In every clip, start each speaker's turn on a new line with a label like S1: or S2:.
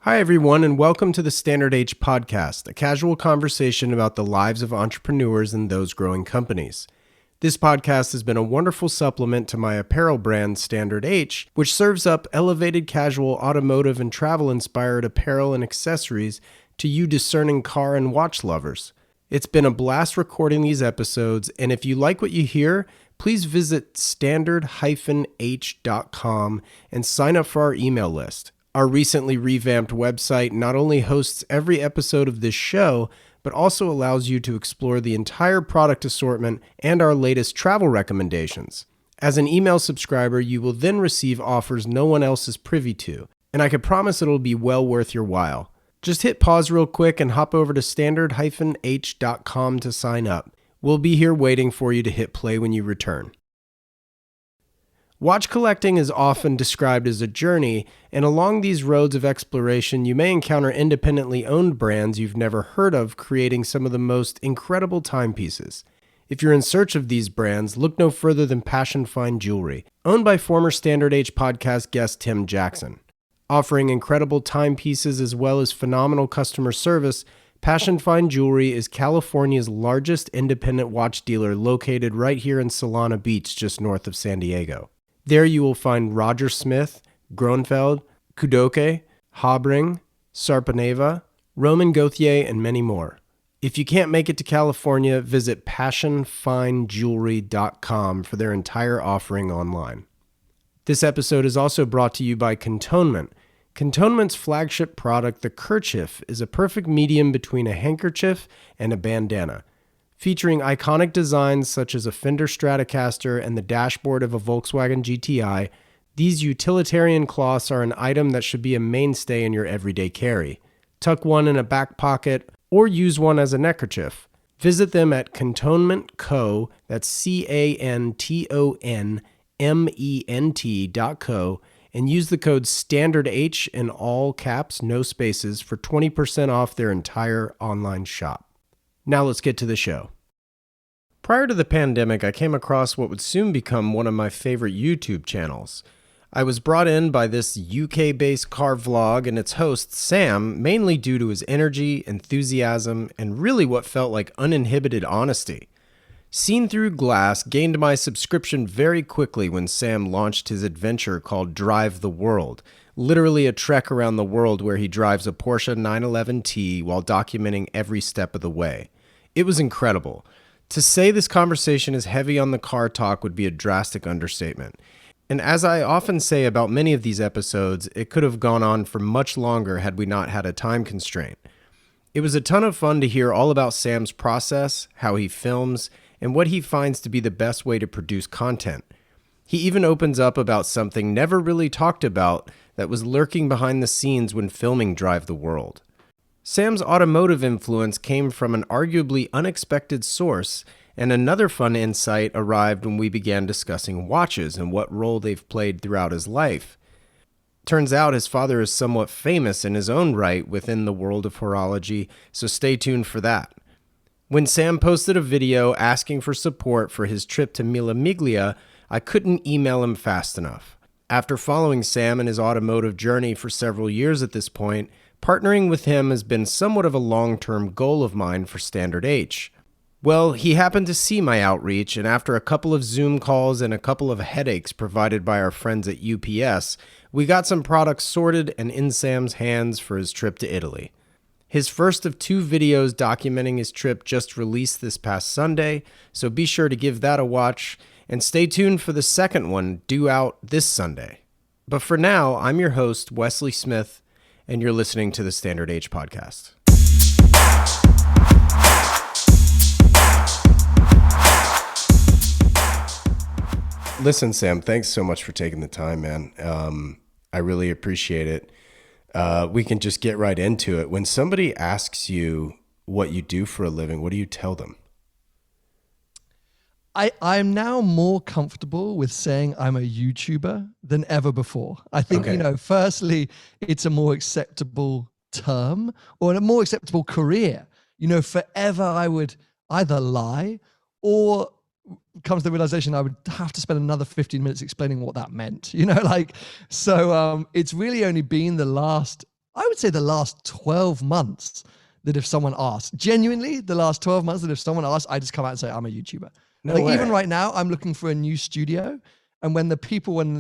S1: Hi, everyone, and welcome to the Standard H podcast, a casual conversation about the lives of entrepreneurs and those growing companies. This podcast has been a wonderful supplement to my apparel brand, Standard H, which serves up elevated casual automotive and travel-inspired apparel and accessories to you discerning car and watch lovers. It's been a blast recording these episodes, and if you like what you hear, please visit standard-h.com and sign up for our email list. Our recently revamped website not only hosts every episode of this show, but also allows you to explore the entire product assortment and our latest travel recommendations. As an email subscriber, you will then receive offers no one else is privy to, and I can promise it'll be well worth your while. Just hit pause real quick and hop over to standard-h.com to sign up. We'll be here waiting for you to hit play when you return. Watch collecting is often described as a journey, and along these roads of exploration, you may encounter independently owned brands you've never heard of creating some of the most incredible timepieces. If you're in search of these brands, look no further than Passion Fine Jewelry, owned by former Standard H podcast guest Tim Jackson. Offering incredible timepieces as well as phenomenal customer service, Passion Fine Jewelry is California's largest independent watch dealer located right here in Solana Beach, just north of San Diego. There you will find Roger Smith, Gronfeld, Kudoke, Habring, Sarpaneva, Roman Gauthier, and many more. If you can't make it to California, visit passionfinejewelry.com for their entire offering online. This episode is also brought to you by Cantonment. Cantonment's flagship product, the Kerchief, is a perfect medium between a handkerchief and a bandana. Featuring iconic designs such as a Fender Stratocaster and the dashboard of a Volkswagen GTI, these utilitarian cloths are an item that should be a mainstay in your everyday carry. Tuck one in a back pocket or use one as a neckerchief. Visit them at Cantonment Co., that's CANTONMENT.co, and use the code STANDARDH in all caps, no spaces, for 20% off their entire online shop. Now let's get to the show. Prior to the pandemic, I came across what would soon become one of my favorite YouTube channels. I was brought in by this UK-based car vlog and its host, Sam, mainly due to his energy, enthusiasm, and really what felt like uninhibited honesty. Seen Through Glass gained my subscription very quickly when Sam launched his adventure called Drive the World, literally a trek around the world where he drives a Porsche 911T while documenting every step of the way. It was incredible. To say this conversation is heavy on the car talk would be a drastic understatement. And as I often say about many of these episodes, it could have gone on for much longer had we not had a time constraint. It was a ton of fun to hear all about Sam's process, how he films, and what he finds to be the best way to produce content. He even opens up about something never really talked about that was lurking behind the scenes when filming Drive the World. Sam's automotive influence came from an arguably unexpected source, and another fun insight arrived when we began discussing watches and what role they've played throughout his life. Turns out his father is somewhat famous in his own right within the world of horology, so stay tuned for that. When Sam posted a video asking for support for his trip to Mille Miglia, I couldn't email him fast enough. After following Sam and his automotive journey for several years at this point, partnering with him has been somewhat of a long-term goal of mine for Standard H. Well, he happened to see my outreach, and after a couple of Zoom calls and a couple of headaches provided by our friends at UPS, we got some products sorted and in Sam's hands for his trip to Italy. His first of 2 videos documenting his trip just released this past Sunday, so be sure to give that a watch, and stay tuned for the second one due out this Sunday. But for now, I'm your host, Wesley Smith, and you're listening to the Standard H podcast. Listen, Sam, thanks so much for taking the time, man. I really appreciate it. We can just get right into it. When somebody asks you what you do for a living, what do you tell them?
S2: I'm now more comfortable with saying I'm a YouTuber than ever before. I think, firstly, it's a more acceptable term or a more acceptable career. Forever I would either lie or come to the realization I would have to spend another 15 minutes explaining what that meant, So it's really only been the last I would say the last 12 months that if someone asked, genuinely, the last 12 months that if someone asked, I just come out and say, I'm a YouTuber.
S1: No
S2: like
S1: way.
S2: even right now, I'm looking for a new studio. And when the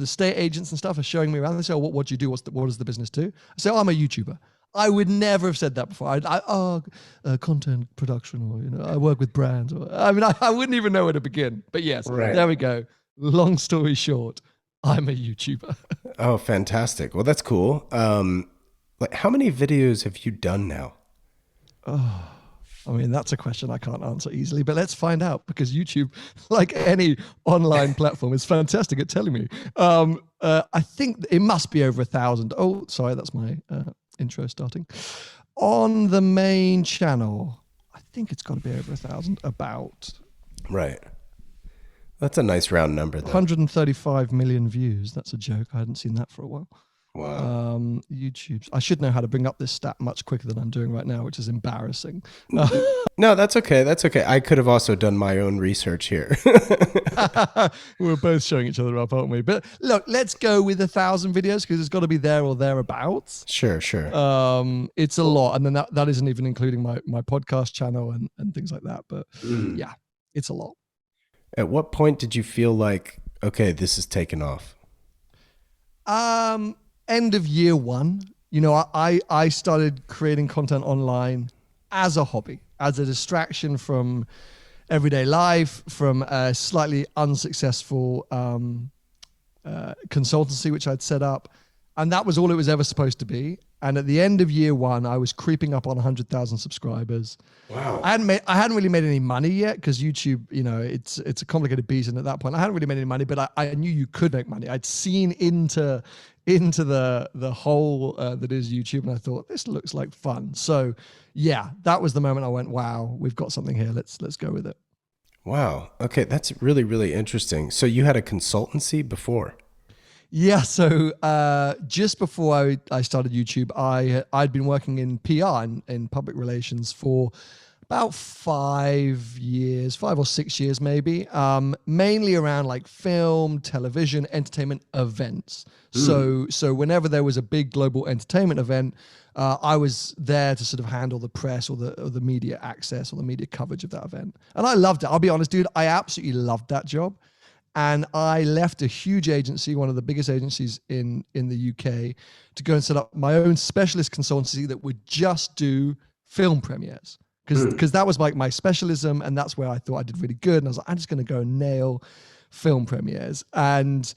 S2: estate agents and stuff are showing me around, they say, oh, what do you do? What does the business do? I say, oh, I'm a YouTuber. I would never have said that before. Content production, or I work with brands. I wouldn't even know where to begin. But yes, right. There we go. Long story short, I'm a YouTuber.
S1: Oh, fantastic! Well, that's cool. Like, how many videos have you done now?
S2: Oh, I mean, that's a question I can't answer easily. But let's find out, because YouTube, like any online platform, is fantastic at telling me. I think it must be over 1,000. Oh, sorry, that's my intro starting. On the main channel, I think it's got to be over 1,000, about.
S1: Right. That's a nice round number, though.
S2: 135 million views. That's a joke. I hadn't seen that for a while.
S1: Wow.
S2: YouTube. I should know how to bring up this stat much quicker than I'm doing right now, which is embarrassing.
S1: No, that's okay. That's okay. I could have also done my own research here.
S2: We're both showing each other up, aren't we? But look, let's go with 1,000 videos, because it's got to be there or thereabouts.
S1: Sure.
S2: It's a lot. And then that isn't even including my podcast channel and things like that. But yeah, it's a lot.
S1: At what point did you feel like, okay, this is taking off?
S2: End of year one. I started creating content online as a hobby, as a distraction from everyday life, from a slightly unsuccessful consultancy which I'd set up. And that was all it was ever supposed to be. And at the end of year one, I was creeping up on 100,000 subscribers.
S1: Wow.
S2: I hadn't really made any money yet, because YouTube, it's a complicated beast. And at that point, I hadn't really made any money, but I knew you could make money. I'd seen into the hole that is YouTube, and I thought, this looks like fun. So yeah, that was the moment I went, wow, we've got something here. Let's go with it.
S1: Wow. Okay. That's really, really interesting. So you had a consultancy before?
S2: Yeah, so just before I started YouTube, I'd been working in PR, in public relations, for about 5 or 6 years maybe, mainly around like film, television, entertainment events. So whenever there was a big global entertainment event, I was there to sort of handle the press or the media access or the media coverage of that event. And I loved it. I'll be honest, dude, I absolutely loved that job. And I left a huge agency, one of the biggest agencies in the UK, to go and set up my own specialist consultancy that would just do film premieres. Because that was like my specialism, and that's where I thought I did really good. And I was like, I'm just going to go and nail film premieres. And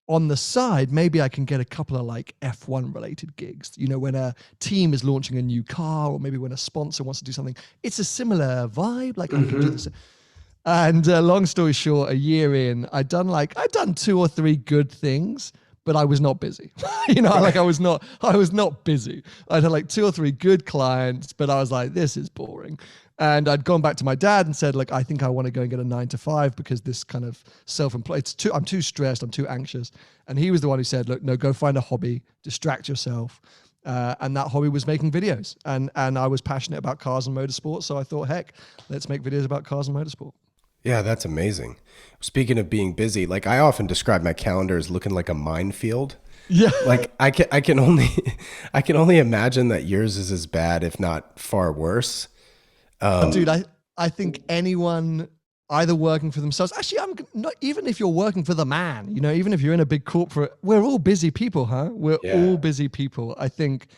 S2: on the side, maybe I can get a couple of like F1 related gigs. When a team is launching a new car, or maybe when a sponsor wants to do something, it's a similar vibe. Like I can do this. And long story short, a year in, I'd done 2 or 3 good things, but I was not busy. I was not busy. I'd had like 2 or 3 good clients, but I was like, this is boring. And I'd gone back to my dad and said, like, I think I want to go and get a 9 to 5, because this kind of self-employed, I'm too stressed, I'm too anxious. And he was the one who said, look, no, go find a hobby, distract yourself. And that hobby was making videos. And I was passionate about cars and motorsport. So I thought, heck, let's make videos about cars and motorsport.
S1: Yeah, that's amazing. Speaking of being busy, like I often describe my calendar as looking like a minefield.
S2: Yeah.
S1: Like I can only imagine that yours is as bad, if not far worse.
S2: Dude, I think anyone either working for themselves, actually, I'm not, even if you're working for the man, even if you're in a big corporate, we're all busy people, huh? We're all busy people. I think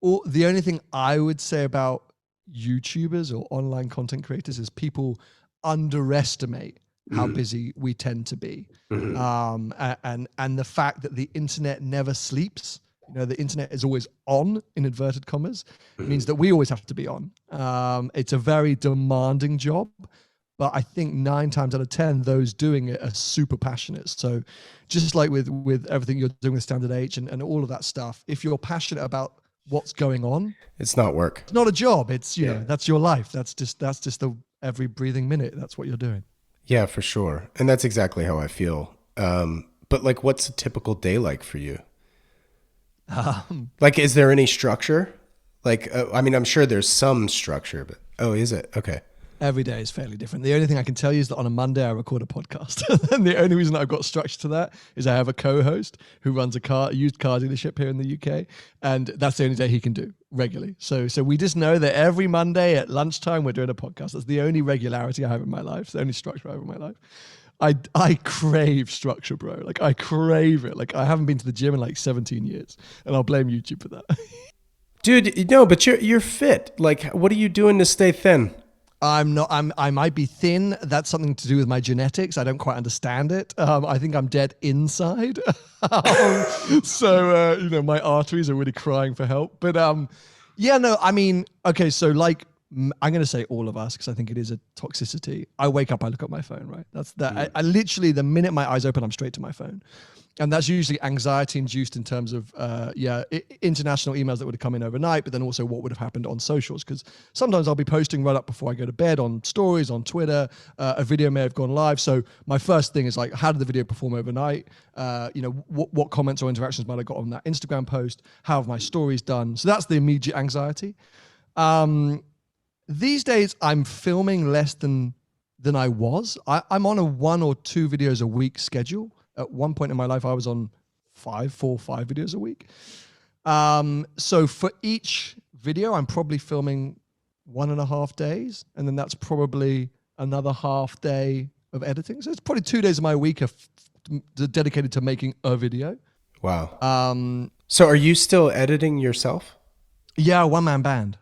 S2: the only thing I would say about YouTubers or online content creators is people underestimate how busy we tend to be. And the fact that the internet never sleeps, the internet is always on, in inverted commas, means that we always have to be on. It's a very demanding job, but I think 9 times out of 10, those doing it are super passionate. So just like with everything you're doing with Standard H and all of that stuff, if you're passionate about what's going on,
S1: it's not work.
S2: It's not a job. It's, that's your life. That's just the every breathing minute. That's what you're doing.
S1: Yeah, for sure. And that's exactly how I feel. But like, what's a typical day like for you? Like, is there any structure? Like, I mean, I'm sure there's some structure, but is it? Okay.
S2: Every day is fairly different. The only thing I can tell you is that on a Monday I record a podcast. And the only reason I've got structure to that is I have a co-host who runs a used car dealership here in the UK. And that's the only day he can do regularly. So we just know that every Monday at lunchtime we're doing a podcast. That's the only regularity I have in my life. It's the only structure I have in my life. I crave structure, bro. Like I crave it. Like I haven't been to the gym in like 17 years and I'll blame YouTube for that.
S1: Dude, no, but you're fit. Like what are you doing to stay thin?
S2: I'm not. I might be thin. That's something to do with my genetics. I don't quite understand it. I think I'm dead inside. So my arteries are really crying for help. But yeah, no. I mean, okay. So like, I'm going to say all of us because I think it is a toxicity. I wake up, I look at my phone. Right. That's that.
S1: Yeah.
S2: I literally, the minute my eyes open, I'm straight to my phone. And that's usually anxiety induced in terms of, international emails that would have come in overnight, but then also what would have happened on socials. Because sometimes I'll be posting right up before I go to bed on stories, on Twitter. A video may have gone live. So my first thing is like, how did the video perform overnight? What comments or interactions might I got on that Instagram post? How have my stories done? So that's the immediate anxiety. These days, I'm filming less than I was. I'm on a 1 or 2 videos a week schedule. At one point in my life, I was on 4 or 5 videos a week. So for each video, I'm probably filming 1.5 days. And then that's probably another half day of editing. So it's probably 2 days of my week are dedicated to making a video.
S1: Wow. So are you still editing yourself?
S2: Yeah, one-man band.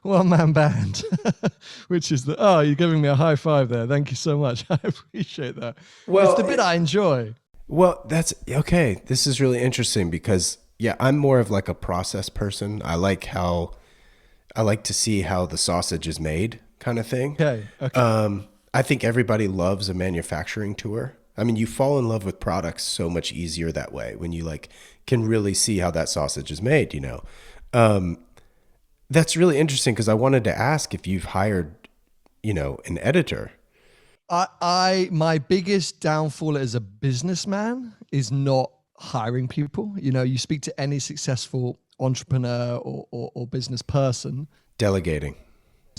S2: One-man band. Which is you're giving me a high five there. Thank you so much. I appreciate that. Well, it's the bit I enjoy.
S1: Well, that's okay. This is really interesting because I'm more of like a process person. I like to see how the sausage is made kind of thing.
S2: Okay.
S1: I think everybody loves a manufacturing tour. I mean, you fall in love with products so much easier that way when you like can really see how that sausage is made, That's really interesting because I wanted to ask if you've hired, an editor.
S2: My biggest downfall as a businessman is not hiring people. You speak to any successful entrepreneur or business person.
S1: Delegating.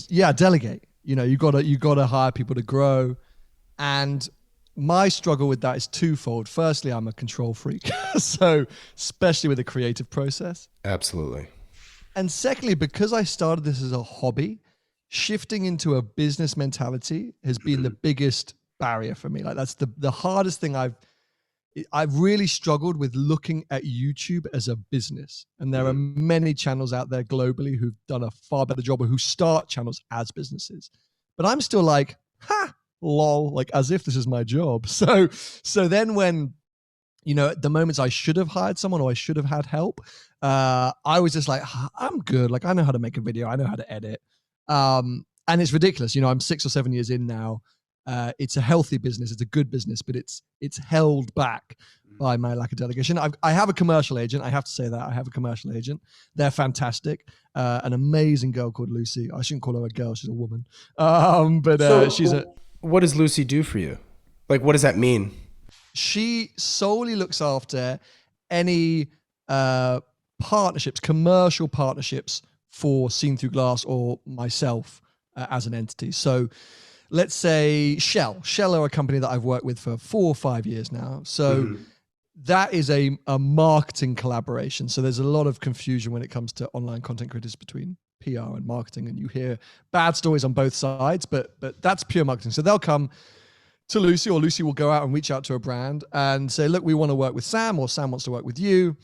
S2: Yeah, delegate. You gotta hire people to grow. And my struggle with that is twofold. Firstly, I'm a control freak. So especially with the creative process.
S1: Absolutely.
S2: And secondly, because I started this as a hobby, shifting into a business mentality has been the biggest barrier for me. Like that's the hardest thing I've really struggled with looking at YouTube as a business. And there are many channels out there globally who've done a far better job or who start channels as businesses. But I'm still like, lol, like as if this is my job. So then when, at the moments I should have hired someone or I should have had help, I was just like, I'm good. Like I know how to make a video. I know how to edit. And it's ridiculous. I'm 6 or 7 years in now. It's a healthy business. It's a good business, but it's held back by my lack of delegation. I have a commercial agent. I have to say that I have a commercial agent. They're fantastic. An amazing girl called Lucy. I shouldn't call her a girl. She's a woman.
S1: What does Lucy do for you? Like, what does that mean?
S2: She solely looks after any partnerships, commercial partnerships for Seen Through Glass or myself as an entity. So let's say Shell. Shell are a company that I've worked with for 4 or 5 years now. So that is a marketing collaboration. So there's a lot of confusion when it comes to online content creators between PR and marketing, and you hear bad stories on both sides, but that's pure marketing. So they'll come to Lucy, or Lucy will go out and reach out to a brand and say, look, we want to work with Sam, or Sam wants to work with you.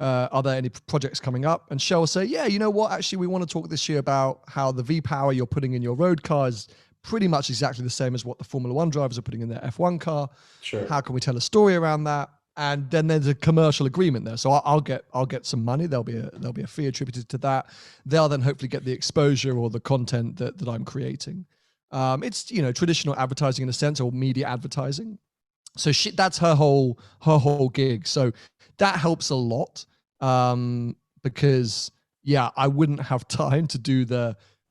S2: Are there any projects coming up? And Shell will say, yeah, you know what? Actually, we want to talk this year about how the V-Power you're putting in your road car is pretty much exactly the same as what the Formula One drivers are putting in their F1 car.
S1: Sure.
S2: How can we tell a story around that? And then there's a commercial agreement there. So I'll get some money. There'll be a fee attributed to that. They'll then hopefully get the exposure or the content that I'm creating. It's traditional advertising in a sense, or media advertising. So that's her whole gig. So that helps a lot because I wouldn't have time to do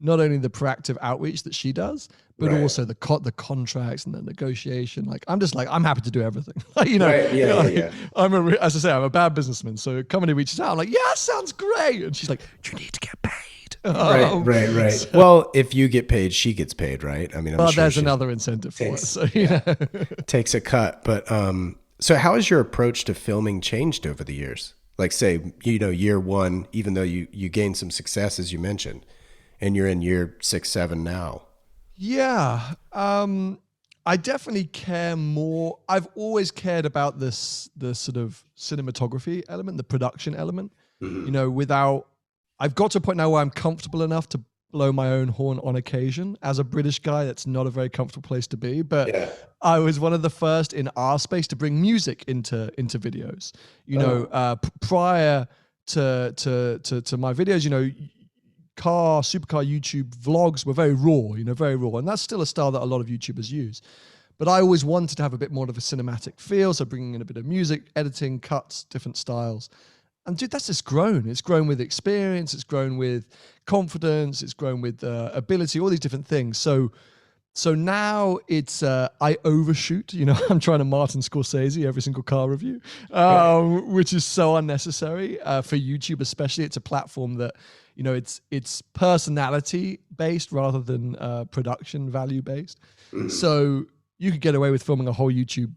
S2: not only the proactive outreach that she does, but also the contracts and the negotiation. Like I'm happy to do everything.
S1: Yeah.
S2: As I say, I'm a bad businessman. So a company reaches out, I'm like, yeah, sounds great. And she's like, you need to get paid.
S1: Right. Well, if you get paid, she gets paid, right? I mean, I'm sure
S2: there's another incentive for it. So,
S1: takes a cut. But so how has your approach to filming changed over the years? Like, say, year one, even though you gained some success, as you mentioned, and you're in year 6, 7 now.
S2: Yeah. I definitely care more. I've always cared about the sort of cinematography element, the production element. I've got to a point now where I'm comfortable enough to blow my own horn on occasion. As a British guy, that's not a very comfortable place to be. But I was one of the first in our space to bring music into videos. Prior to my videos, supercar YouTube vlogs were very raw, and that's still a style that a lot of YouTubers use. But I always wanted to have a bit more of a cinematic feel, so bringing in a bit of music, editing, cuts, different styles. And dude, that's just grown. It's grown with experience, it's grown with confidence, it's grown with ability, all these different things. So now it's I overshoot. I'm trying to Martin Scorsese every single car review, which is so unnecessary for YouTube, especially. It's a platform that it's personality based rather than production value based. So you could get away with filming a whole YouTube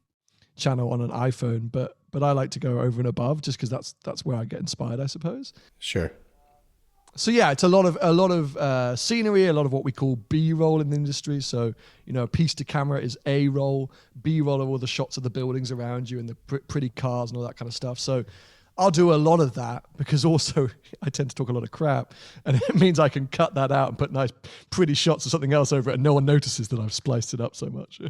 S2: channel on an iPhone, but I like to go over and above just because that's where I get inspired, I suppose.
S1: Sure.
S2: So yeah, it's a lot of scenery, a lot of what we call B-roll in the industry. So a piece to camera is A-roll, B-roll are all the shots of the buildings around you and the pretty cars and all that kind of stuff. So I'll do a lot of that because also I tend to talk a lot of crap, and it means I can cut that out and put nice, pretty shots of something else over it, and no one notices that I've spliced it up so much.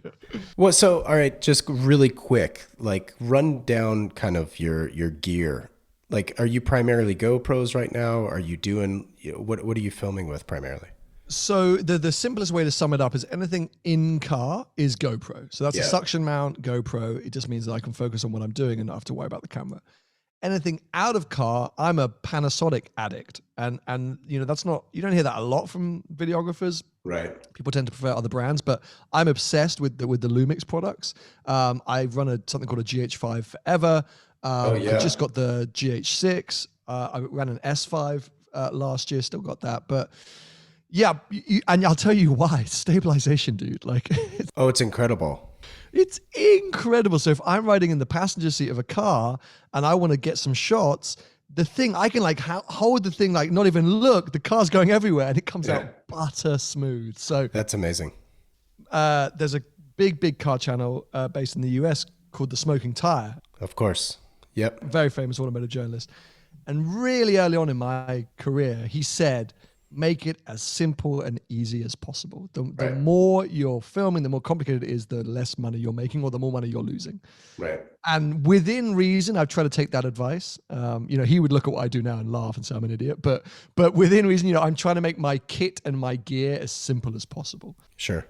S1: Well, so all right, just really quick, like run down kind of your gear. Like, are you primarily GoPros right now? Are you doing what are you filming with primarily?
S2: So the simplest way to sum it up is anything in car is GoPro. So that's a suction mount GoPro. It just means that I can focus on what I'm doing and not have to worry about the camera. Anything out of car, I'm a Panasonic addict, and that's not, you don't hear that a lot from videographers.
S1: Right.
S2: People tend to prefer other brands, but I'm obsessed with the Lumix products. I run something called a GH5 forever. I just got the GH6. I ran an S5 last year, still got that, but yeah, and I'll tell you why. Stabilization, dude. Like,
S1: it's incredible.
S2: It's incredible. So if I'm riding in the passenger seat of a car and I want to get some shots, the thing, I can hold the thing, not even look, the car's going everywhere and it comes out butter smooth. So
S1: that's amazing.
S2: There's a big car channel based in the US called The Smoking Tire.
S1: Of course. Yep.
S2: Very famous automotive journalist. And really early on in my career, he said, make it as simple and easy as possible. The more you're filming, the more complicated it is, the less money you're making or the more money you're losing.
S1: Right.
S2: And within reason, I've tried to take that advice. He would look at what I do now and laugh and say I'm an idiot. But within reason, I'm trying to make my kit and my gear as simple as possible.
S1: Sure.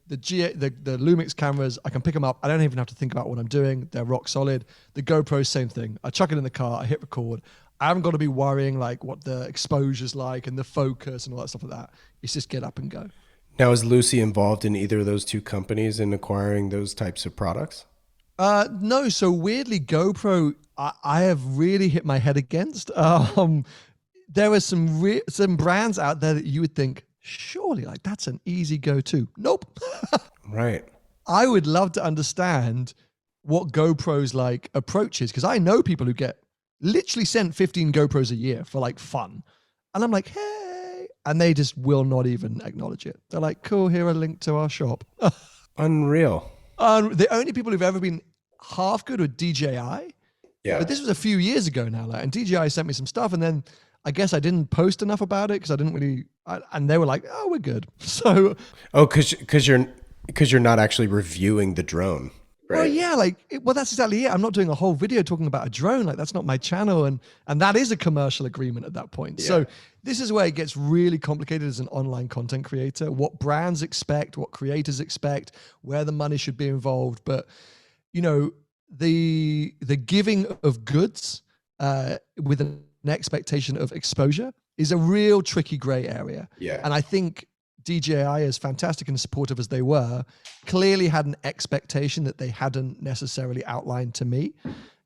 S2: The Lumix cameras, I can pick them up. I don't even have to think about what I'm doing. They're rock solid. The GoPro, same thing. I chuck it in the car, I hit record. I haven't got to be worrying what the exposure's like and the focus and all that stuff like that. It's just get up and go.
S1: Now, is Lucy involved in either of those two companies in acquiring those types of products?
S2: No. So weirdly, GoPro, I have really hit my head against. There are some brands out there that you would think, surely, that's an easy go-to. Nope.
S1: Right.
S2: I would love to understand what GoPro's approach is, because I know people who get literally sent 15 GoPros a year for fun. And I'm like, hey, and they just will not even acknowledge it. They're like, cool, here a link to our shop.
S1: Unreal.
S2: The only people who've ever been half good were DJI.
S1: Yeah.
S2: But this was a few years ago now. And DJI sent me some stuff, and then I guess I didn't post enough about it because I didn't really, and they were like, oh, we're good. So.
S1: Oh, because you're not actually reviewing the drone.
S2: Right. Well, yeah, that's exactly it. I'm not doing a whole video talking about a drone. That's not my channel. And that is a commercial agreement at that point. Yeah. So this is where it gets really complicated as an online content creator, what brands expect, what creators expect, where the money should be involved. But, the giving of goods with an expectation of exposure is a real tricky gray area.
S1: Yeah.
S2: And I think DJI, as fantastic and supportive as they were, clearly had an expectation that they hadn't necessarily outlined to me.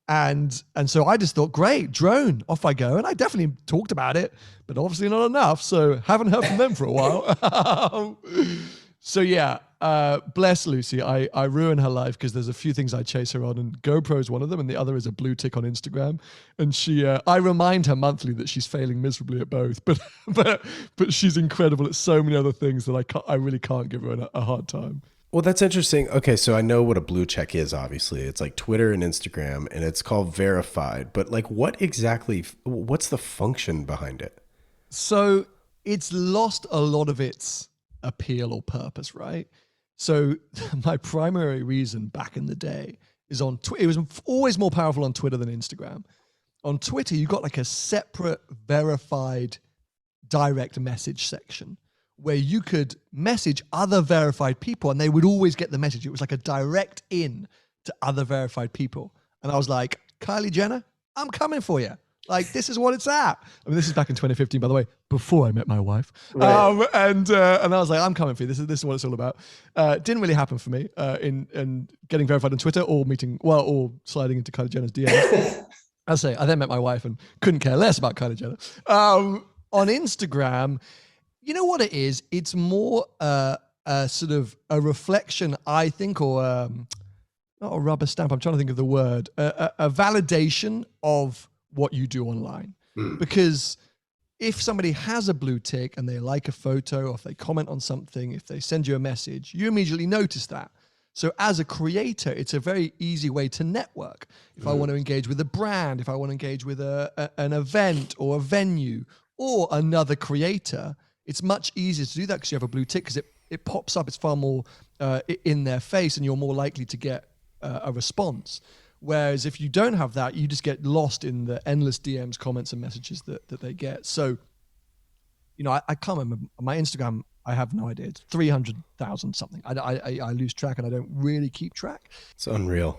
S2: And so I just thought, great, drone, off I go. And I definitely talked about it, but obviously not enough. So haven't heard from them for a while. So yeah, bless Lucy. I ruin her life because there's a few things I chase her on, and GoPro is one of them, and the other is a blue tick on Instagram. And I remind her monthly that she's failing miserably at both, but she's incredible at so many other things that I really can't give her a hard time.
S1: Well, that's interesting. Okay, so I know what a blue check is, obviously. It's like Twitter and Instagram, and it's called verified. But like, what's the function behind it?
S2: So it's lost a lot of its appeal or purpose, right? So my primary reason back in the day is on Twitter. It was always more powerful on Twitter than Instagram. On Twitter, you got like a separate verified direct message section where you could message other verified people and they would always get the message. It was like a direct in to other verified people. And I was like, Kylie Jenner, I'm coming for you. Like, this is what it's at. I mean, this is back in 2015, by the way, before I met my wife. Right. And I was like, I'm coming for you. This is what it's all about. Didn't really happen for me in getting verified on Twitter or sliding into Kylie Jenner's DMs. I then met my wife and couldn't care less about Kylie Jenner. On Instagram, you know what it is? It's more a sort of a reflection, I think, or not a rubber stamp. I'm trying to think of the word. A validation of what you do online. Because if somebody has a blue tick and they like a photo, or if they comment on something, if they send you a message, you immediately notice that. So as a creator, it's a very easy way to network. If I want to engage with a brand, if I want to engage with an event or a venue or another creator, it's much easier to do that because you have a blue tick, because it pops up. It's far more in their face and you're more likely to get a response. Whereas if you don't have that, you just get lost in the endless DMs, comments, and messages that they get. So, you know, I can't remember. My Instagram, I have no idea. It's 300,000 something. I lose track and I don't really keep track.
S1: It's unreal.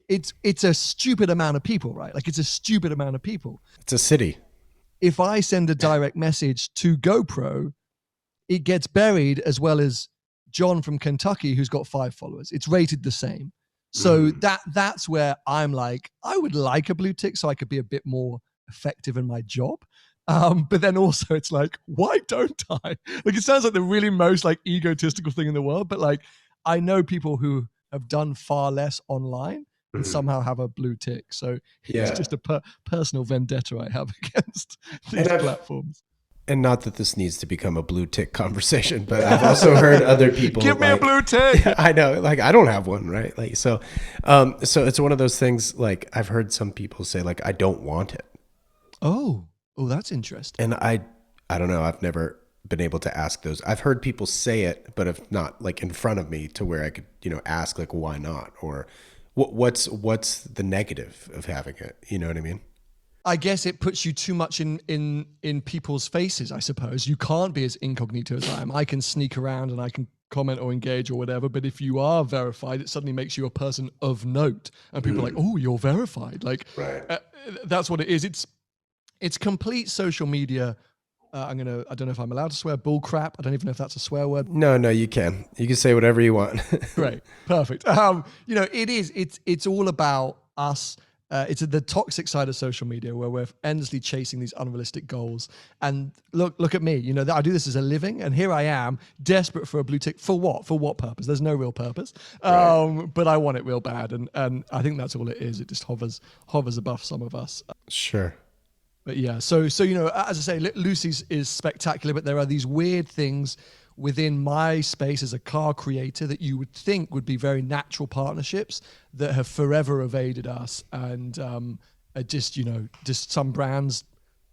S2: It's a stupid amount of people, right? Like, it's a stupid amount of people.
S1: It's a city. If
S2: I send a direct message to GoPro, it gets buried as well as John from Kentucky, who's got 5 followers. It's rated the same. So that's where I'm like, I would like a blue tick so I could be a bit more effective in my job. But then also it's like, why don't I? Like, it sounds like the really most like egotistical thing in the world, but like, I know people who have done far less online and somehow have a blue tick. So it's just a personal vendetta I have against these platforms.
S1: And not that this needs to become a blue tick conversation, but I've also heard other people
S2: give me a blue tick.
S1: I know, like, I don't have one, right? Like, so it's one of those things. Like, I've heard some people say, like, I don't want it.
S2: Oh, that's interesting.
S1: And I don't know. I've never been able to ask those. I've heard people say it, but if not like in front of me to where I could, ask like, why not? Or what's the negative of having it? You know what I mean?
S2: I guess it puts you too much in people's faces, I suppose. You can't be as incognito as I am. I can sneak around and I can comment or engage or whatever, but if you are verified, it suddenly makes you a person of note. And people are like, oh, you're verified. Like, right. That's what it is. It's complete social media. I don't know if I'm allowed to swear, bull crap. I don't even know if that's a swear word.
S1: No, you can. You can say whatever you want.
S2: Great. Perfect. It's all about us. It's the toxic side of social media where we're endlessly chasing these unrealistic goals. And look at me, I do this as a living, and here I am desperate for a blue tick. For what? For what purpose? There's no real purpose. Right. But I want it real bad. And I think that's all it is. It just hovers above some of us.
S1: Sure.
S2: But yeah, so as I say, Lucy's is spectacular, but there are these weird things within my space as a car creator that you would think would be very natural partnerships that have forever evaded us. And just some brands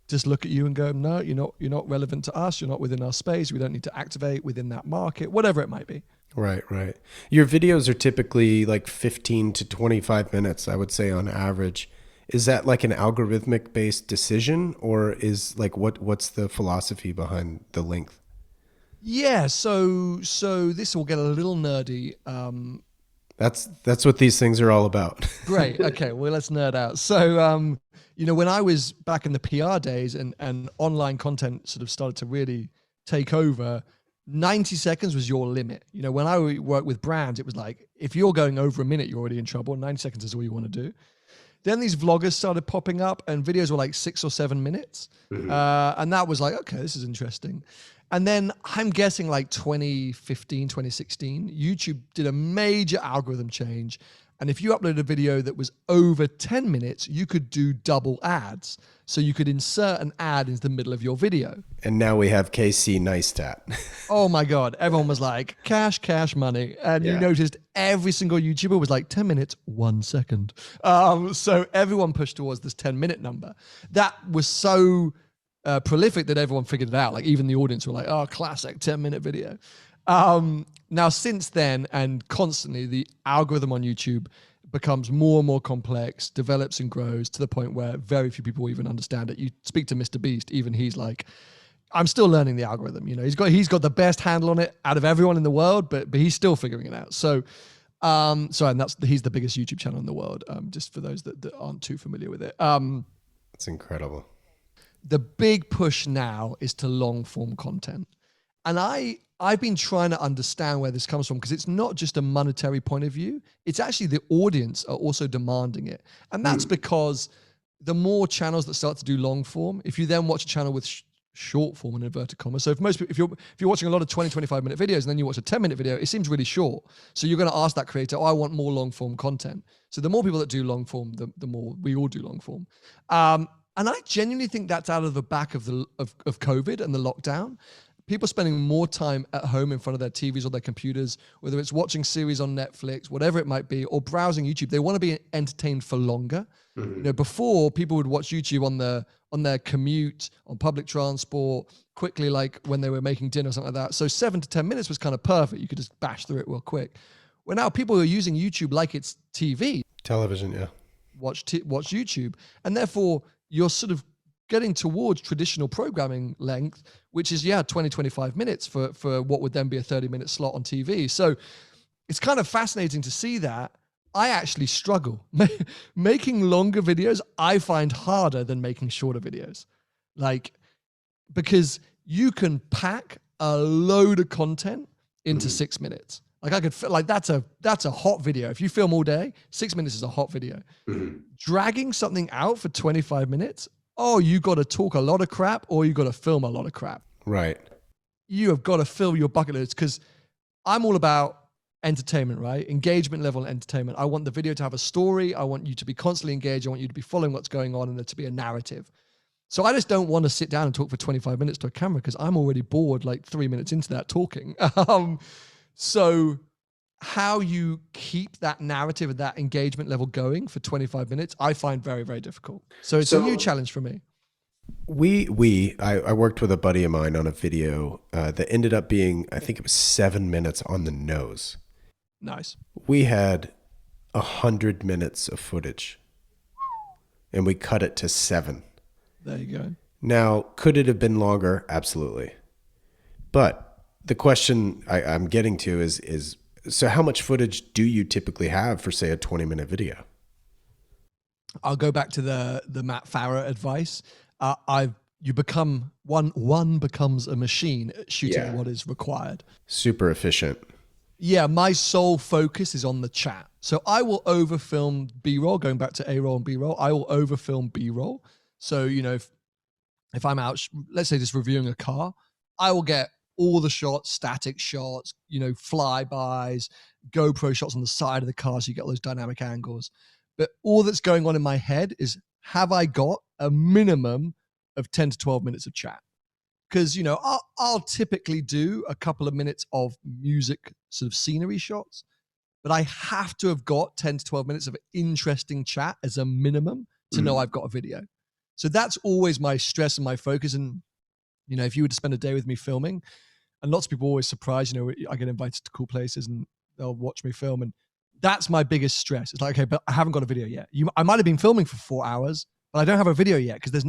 S2: just look at you and go, no, you're not relevant to us. You're not within our space. We don't need to activate within that market, whatever it might be.
S1: Right. Your videos are typically like 15 to 25 minutes, I would say, on average. Is that like an algorithmic based decision, or is like, what's the philosophy behind the length?
S2: Yeah, so this will get a little nerdy.
S1: That's what these things are all about.
S2: Great. Okay, well, let's nerd out. So, when I was back in the PR days and online content sort of started to really take over, 90 seconds was your limit. When I worked with brands, it was like, if you're going over a minute, you're already in trouble. 90 seconds is all you want to do. Then these vloggers started popping up and videos were like 6 or 7 minutes. And that was like, okay, this is interesting. And then I'm guessing like 2015, 2016, YouTube did a major algorithm change. And if you uploaded a video that was over 10 minutes, you could do double ads. So you could insert an ad into the middle of your video.
S1: And now we have Casey Neistat.
S2: Oh my God. Everyone was like, cash, money. And you noticed every single YouTuber was like 10 minutes, 1 second. So everyone pushed towards this 10-minute number. That was so prolific that everyone figured it out. Like even the audience were like, oh, classic 10-minute video. Now, since then, and constantly, the algorithm on YouTube becomes more and more complex, develops and grows to the point where very few people even understand it. You speak to Mr. Beast, even he's like, I'm still learning the algorithm. You know, he's got the best handle on it out of everyone in the world, but he's still figuring it out. So, and he's the biggest YouTube channel in the world. Just for those that aren't too familiar with it.
S1: That's incredible.
S2: The big push now is to long form content. And I've been trying to understand where this comes from, because it's not just a monetary point of view. It's actually the audience are also demanding it. And that's because the more channels that start to do long form, if you then watch a channel with short form in inverted commas. So if you're watching a lot of 20, 25-minute videos and then you watch a 10-minute video, it seems really short. So you're going to ask that creator, oh, I want more long form content. So the more people that do long form, the more we all do long form. And I genuinely think that's out of the back of COVID and the lockdown. People spending more time at home in front of their TVs or their computers, whether it's watching series on Netflix, whatever it might be, or browsing YouTube. They want to be entertained for longer. You know, before people would watch YouTube on their commute, on public transport, quickly, like when they were making dinner or something like that. So 7 to 10 minutes was kind of perfect. You could just bash through it real quick. Well, now people are using YouTube like it's TV.
S1: Television, yeah.
S2: Watch YouTube. And therefore, you're sort of getting towards traditional programming length, which is 20, 25 minutes for what would then be a 30-minute slot on TV. So it's kind of fascinating to see that. I actually struggle. Making longer videos, I find harder than making shorter videos. Like, because you can pack a load of content into 6 minutes. Like I could feel like that's a hot video. If you film all day, 6 minutes is a hot video. Dragging something out for 25 minutes, oh, you got to talk a lot of crap or you got to film a lot of crap.
S1: Right.
S2: You have got to fill your bucket list, because I'm all about entertainment, right? Engagement level entertainment. I want the video to have a story. I want you to be constantly engaged. I want you to be following what's going on and there to be a narrative. So I just don't want to sit down and talk for 25 minutes to a camera, because I'm already bored like 3 minutes into that talking. So how you keep that narrative and that engagement level going for 25 minutes, I find very, very difficult. So it's a new challenge for me.
S1: I worked with a buddy of mine on a video that ended up being, I think it was 7 minutes on the nose.
S2: Nice.
S1: We had 100 minutes of footage and we cut it to 7.
S2: There you go.
S1: Now, could it have been longer? Absolutely. But the question I'm getting to is, so how much footage do you typically have for, say, a 20-minute video?
S2: I'll go back to the Matt Farah advice. You become one becomes a machine at shooting what is required.
S1: Super efficient.
S2: Yeah, my sole focus is on the chat. So I will overfilm B-roll, going back to A-roll and B-roll. I will overfilm B-roll. So, you know, if I'm out, let's say just reviewing a car, I will get all the shots, static shots, you know, flybys, GoPro shots on the side of the car, so you get those dynamic angles. But all that's going on in my head is, have I got a minimum of 10 to 12 minutes of chat? Because, you know, I'll typically do a couple of minutes of music, sort of scenery shots, but I have to have got 10 to 12 minutes of interesting chat as a minimum to know I've got a video. So that's always my stress and my focus. And, you know, if you were to spend a day with me filming, and lots of people are always surprised, you know, I get invited to cool places and they'll watch me film. And that's my biggest stress. It's like, okay, but I haven't got a video yet. I might have been filming for 4 hours, but I don't have a video yet because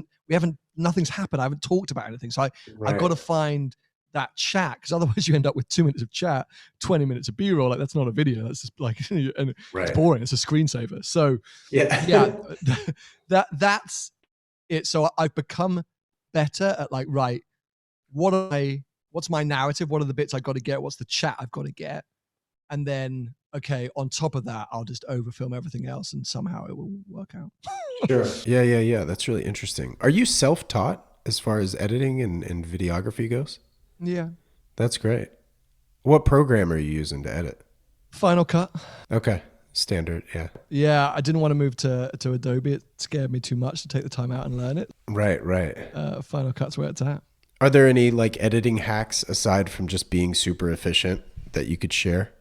S2: nothing's happened. I haven't talked about anything. So I've got to find that chat, because otherwise you end up with 2 minutes of chat, 20 minutes of B-roll. Like, that's not a video. That's just like, and it's boring. It's a screensaver. So that's it. So I've become better at like, right, what's my narrative? What are the bits I've got to get? What's the chat I've got to get? And then okay, on top of that, I'll just overfilm everything else and somehow it will work out.
S1: Sure. Yeah. That's really interesting. Are you self-taught as far as editing and videography goes?
S2: Yeah.
S1: That's great. What program are you using to edit?
S2: Final Cut.
S1: Okay. Standard. Yeah.
S2: Yeah. I didn't want to move to Adobe. It scared me too much to take the time out and learn it.
S1: Right.
S2: Final Cut's where it's at.
S1: Are there any like editing hacks aside from just being super efficient that you could share?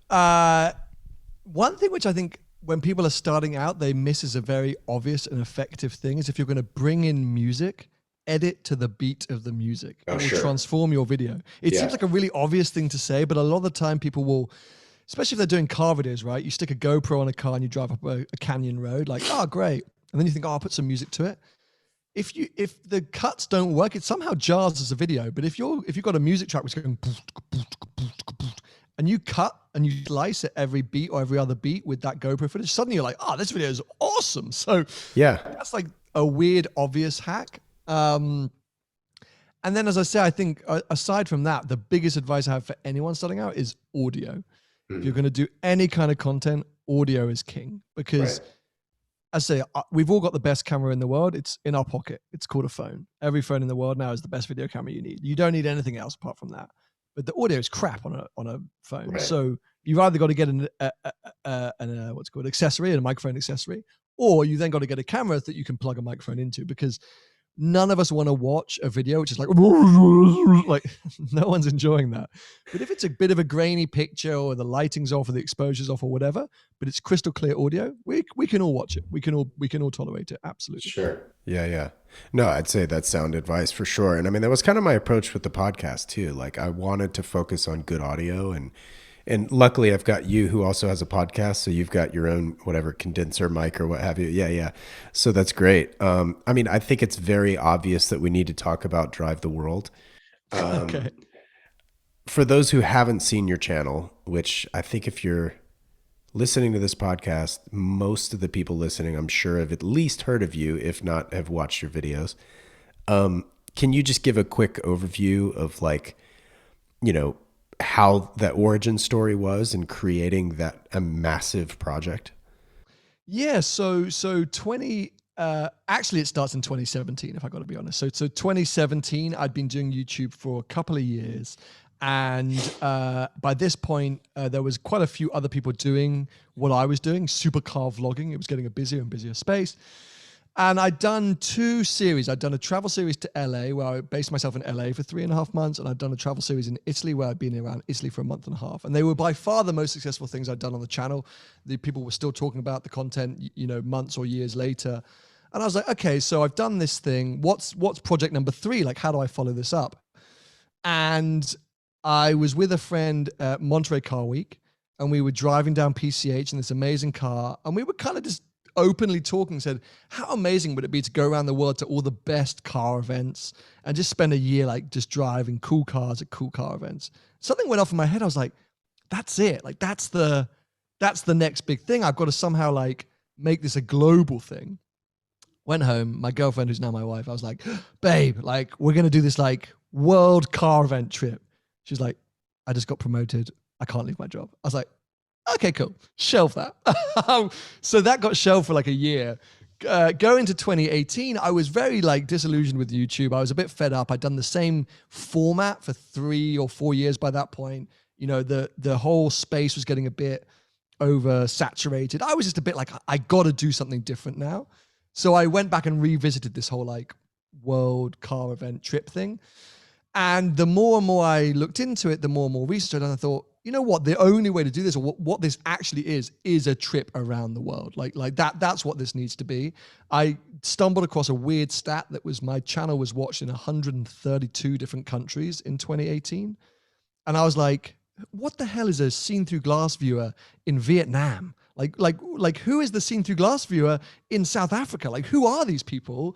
S2: One thing which I think when people are starting out, they miss is a very obvious and effective thing is if you're going to bring in music, edit to the beat of the music. It will transform your video. It seems like a really obvious thing to say, but a lot of the time people will, especially if they're doing car videos, right? You stick a GoPro on a car and you drive up a canyon road, like, oh, great. And then you think, oh, I'll put some music to it. If the cuts don't work, it somehow jars as a video. But if you've got a music track which is going and you cut and you slice at every beat or every other beat with that GoPro footage, suddenly you're like, oh, this video is awesome. So
S1: yeah,
S2: that's like a weird, obvious hack. And then, as I say, I think aside from that, the biggest advice I have for anyone starting out is audio. If you're going to do any kind of content, audio is king because as I say, we've all got the best camera in the world. It's in our pocket. It's called a phone. Every phone in the world now is the best video camera you need. You don't need anything else apart from that. But the audio is crap on a phone. Right. So you've either got to get an what's called accessory, a microphone accessory, or you then got to get a camera that you can plug a microphone into because none of us want to watch a video which is like no one's enjoying that. But if it's a bit of a grainy picture or the lighting's off or the exposure's off or whatever, but it's crystal clear audio, we can all watch it. We can all tolerate it. Absolutely.
S1: Sure. Yeah. No, I'd say that's sound advice for sure. And I mean, that was kind of my approach with the podcast too. Like I wanted to focus on good audio and luckily I've got you who also has a podcast. So you've got your own, whatever, condenser mic or what have you. Yeah. So that's great. I mean, I think it's very obvious that we need to talk about Drive the World.
S2: Okay.
S1: For those who haven't seen your channel, which I think if you're listening to this podcast, most of the people listening, I'm sure, have at least heard of you, if not have watched your videos. Can you just give a quick overview of like, you know, how that origin story was in creating that a massive project?
S2: Yeah. So actually it starts in 2017, if I got to be honest. So 2017, I'd been doing YouTube for a couple of years. And by this point, there was quite a few other people doing what I was doing, supercar vlogging. It was getting a busier and busier space. And I'd done 2 series. I'd done a travel series to LA where I based myself in LA for 3.5 months. And I'd done a travel series in Italy where I'd been around Italy for a month and a half. And they were by far the most successful things I'd done on the channel. The people were still talking about the content, you know, months or years later. And I was like, okay, so I've done this thing. What's project number 3? Like, how do I follow this up? And I was with a friend at Monterey Car Week, and we were driving down PCH in this amazing car, and we were kind of just openly talking, said, how amazing would it be to go around the world to all the best car events and just spend a year like just driving cool cars at cool car events. Something went off in my head. I was like, that's it. Like, that's the next big thing. I've got to somehow like make this a global thing. Went home, my girlfriend, who's now my wife, I was like, babe, like, we're going to do this like world car event trip. She's like, I just got promoted. I can't leave my job. I was like, okay, cool. Shelve that. So that got shelved for like a year. Going to 2018, I was very like disillusioned with YouTube. I was a bit fed up. I'd done the same format for 3 or 4 years by that point. You know, the whole space was getting a bit oversaturated. I was just a bit like, I got to do something different now. So I went back and revisited this whole like world car event trip thing. And the more and more I looked into it, the more and more research I did, and I thought, you know what, the only way to do this, or what this actually is a trip around the world. Like that's what this needs to be. I stumbled across a weird stat that was my channel was watched in 132 different countries in 2018. And I was like, what the hell is a seen through glass viewer in Vietnam? Like who is the seen through glass viewer in South Africa? Like, who are these people?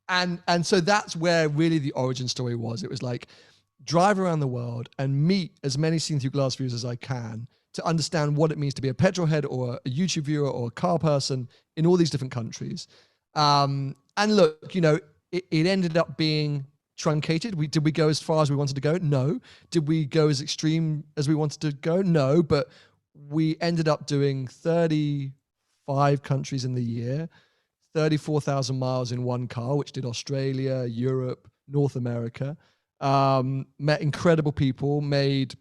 S2: And so that's where really the origin story was. It was like, drive around the world and meet as many seen through glass viewers as I can to understand what it means to be a petrol head or a YouTube viewer or a car person in all these different countries. And look, you know, it ended up being truncated. Did we go as far as we wanted to go? No. Did we go as extreme as we wanted to go? No. But we ended up doing 35 countries in the year, 34,000 miles in one car, which did Australia, Europe, North America. Met incredible people, made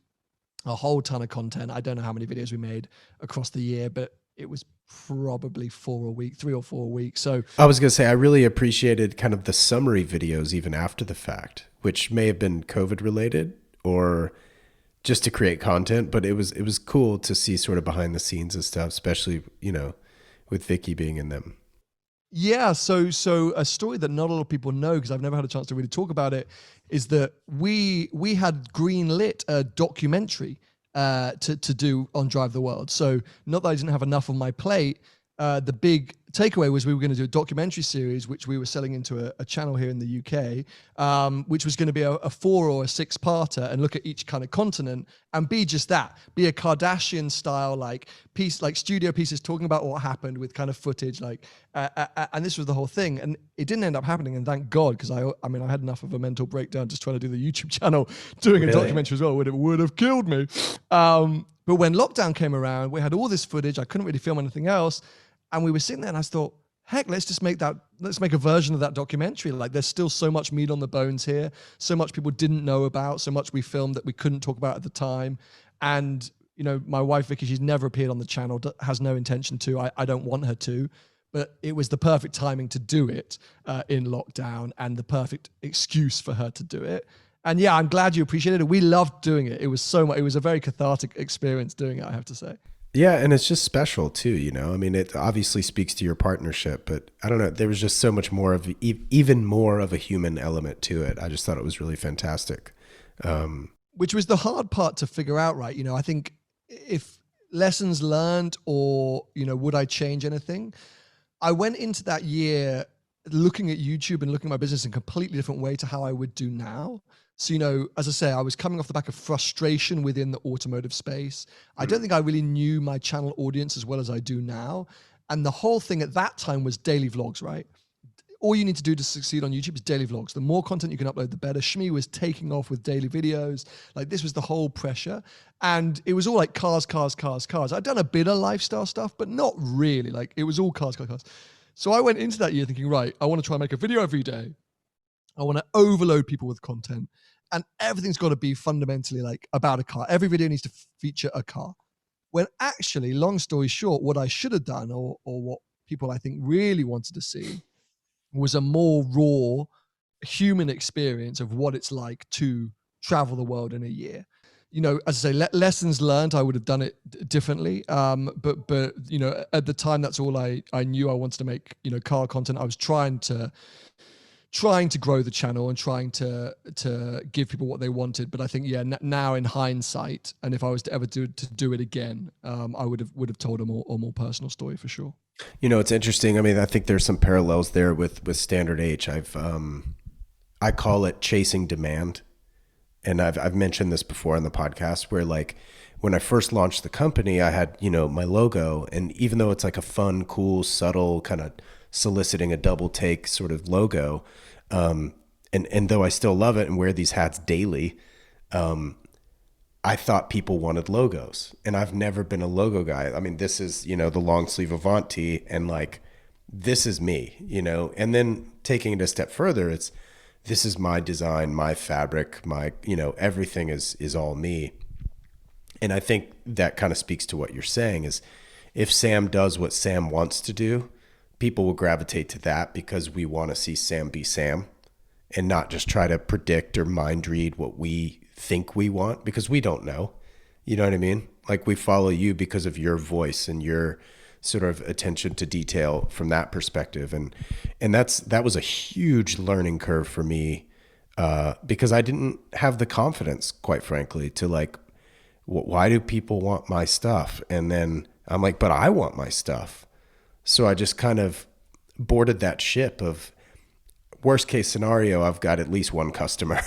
S2: a whole ton of content. I don't know how many videos we made across the year, but it was probably 4 a week, 3 or 4 a week. So
S1: I was going to say, I really appreciated kind of the summary videos even after the fact, which may have been COVID related or just to create content, but it was cool to see sort of behind the scenes and stuff, especially, with Vicky being in them.
S2: Yeah, so a story that not a lot of people know, because I've never had a chance to really talk about it, is that we had greenlit a documentary to do on Drive the World. So not that I didn't have enough on my plate, the big takeaway was we were going to do a documentary series, which we were selling into a channel here in the UK, which was going to be a 4 or a 6-parter and look at each kind of continent and be just that, be a Kardashian style, like piece, like studio pieces talking about what happened with kind of footage, like, and this was the whole thing. And it didn't end up happening. And thank God, because I mean, I had enough of a mental breakdown just trying to do the YouTube channel, doing a documentary as well, it would have killed me. But when lockdown came around, we had all this footage. I couldn't really film anything else. And we were sitting there and I thought, heck, let's make a version of that documentary. Like there's still so much meat on the bones here, so much people didn't know about, so much we filmed that we couldn't talk about at the time. And, my wife, Vicky, she's never appeared on the channel, has no intention to, I don't want her to, but it was the perfect timing to do it in lockdown and the perfect excuse for her to do it. And yeah, I'm glad you appreciated it. We loved doing it. It was so much, it was a very cathartic experience doing it, I have to say.
S1: Yeah, and it's just special too, I mean, it obviously speaks to your partnership, but I don't know, there was just so much more of, even more of a human element to it. I just thought it was really fantastic.
S2: Which was the hard part to figure out, right? I think if lessons learned or, would I change anything? I went into that year looking at YouTube and looking at my business in a completely different way to how I would do now. So, as I say, I was coming off the back of frustration within the automotive space. I don't think I really knew my channel audience as well as I do now. And the whole thing at that time was daily vlogs, right? All you need to do to succeed on YouTube is daily vlogs. The more content you can upload, the better. Shmi was taking off with daily videos. Like this was the whole pressure. And it was all like cars. I'd done a bit of lifestyle stuff, but not really. Like it was all cars. So I went into that year thinking, right, I want to try and make a video every day. I want to overload people with content. And everything's got to be fundamentally like about a car. Every video needs to feature a car. When actually, long story short, what I should have done or what people I think really wanted to see was a more raw human experience of what it's like to travel the world in a year. As I say, lessons learned, I would have done it differently. But at the time, that's all I knew. I wanted to make, car content. I was trying to grow the channel and trying to give people what they wanted. But I think, now in hindsight, and if I was to ever do it again, I would have told a more personal story for sure.
S1: It's interesting. I mean, I think there's some parallels there with Standard H. I call it chasing demand. And I've mentioned this before on the podcast where like when I first launched the company, I had, my logo, and even though it's like a fun, cool, subtle kind of soliciting a double take sort of logo, and though I still love it and wear these hats daily, I thought people wanted logos, and I've never been a logo guy. I mean, this is, the long sleeve Avant tee, and like, this is me, and then taking it a step further, this is my design, my fabric, my, everything is all me. And I think that kind of speaks to what you're saying is if Sam does what Sam wants to do, people will gravitate to that because we want to see Sam be Sam and not just try to predict or mind read what we think we want because we don't know. You know what I mean? Like we follow you because of your voice and your sort of attention to detail from that perspective. And that was a huge learning curve for me because I didn't have the confidence, quite frankly, to like, why do people want my stuff? And then I'm like, but I want my stuff. So I just kind of boarded that ship of worst case scenario, I've got at least one customer.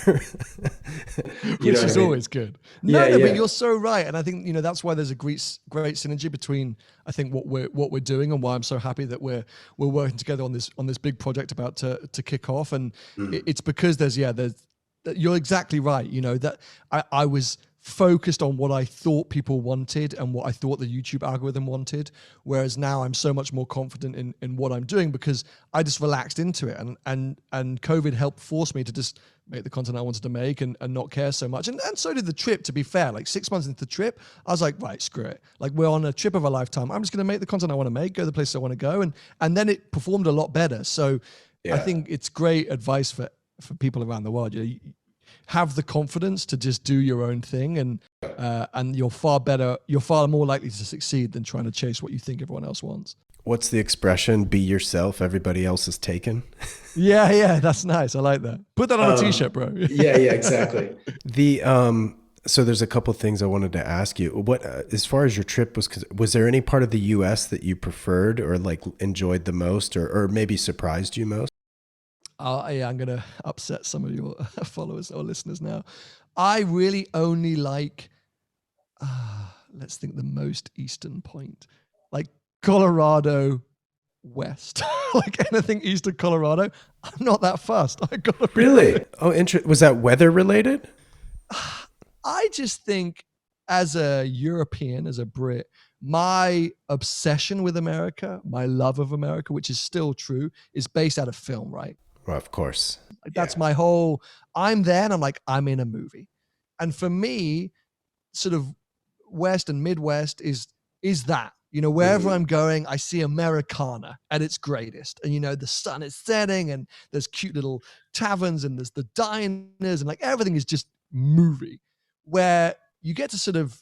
S2: Which is always good. No, but you're so right. And I think, that's why there's a great synergy between, I think, what we're doing and why I'm so happy that we're working together on this big project about to kick off. And it's because you're exactly right. That I was focused on what I thought people wanted and what I thought the YouTube algorithm wanted. Whereas now I'm so much more confident in what I'm doing because I just relaxed into it. And COVID helped force me to just make the content I wanted to make and not care so much. And so did the trip, to be fair. Like 6 months into the trip, I was like, right, screw it. Like we're on a trip of a lifetime. I'm just going to make the content I want to make, go the places I want to go. And then it performed a lot better. So I think it's great advice for people around the world. You have the confidence to just do your own thing, and you're far more likely to succeed than trying to chase what you think everyone else wants.
S1: What's the expression? Be yourself, everybody else is taken.
S2: Yeah, that's nice. I like that. Put that on a t-shirt, bro.
S1: yeah, exactly. So there's a couple of things I wanted to ask you. What, as far as your trip was there any part of the US that you preferred or like enjoyed the most or maybe surprised you most?
S2: Yeah, I'm going to upset some of your followers or listeners now. I really only like, let's think the most eastern point, like Colorado West, like anything east of Colorado. I'm not that fussed.
S1: Really? Oh, interesting. Was that weather related?
S2: I just think as a European, as a Brit, my obsession with America, my love of America, which is still true, is based out of film, right?
S1: Well, of course.
S2: That's my whole, I'm there and I'm like, I'm in a movie. And for me, sort of West and Midwest is that, wherever I'm going, I see Americana at its greatest. And, the sun is setting and there's cute little taverns and there's the diners and like everything is just movie, where you get to sort of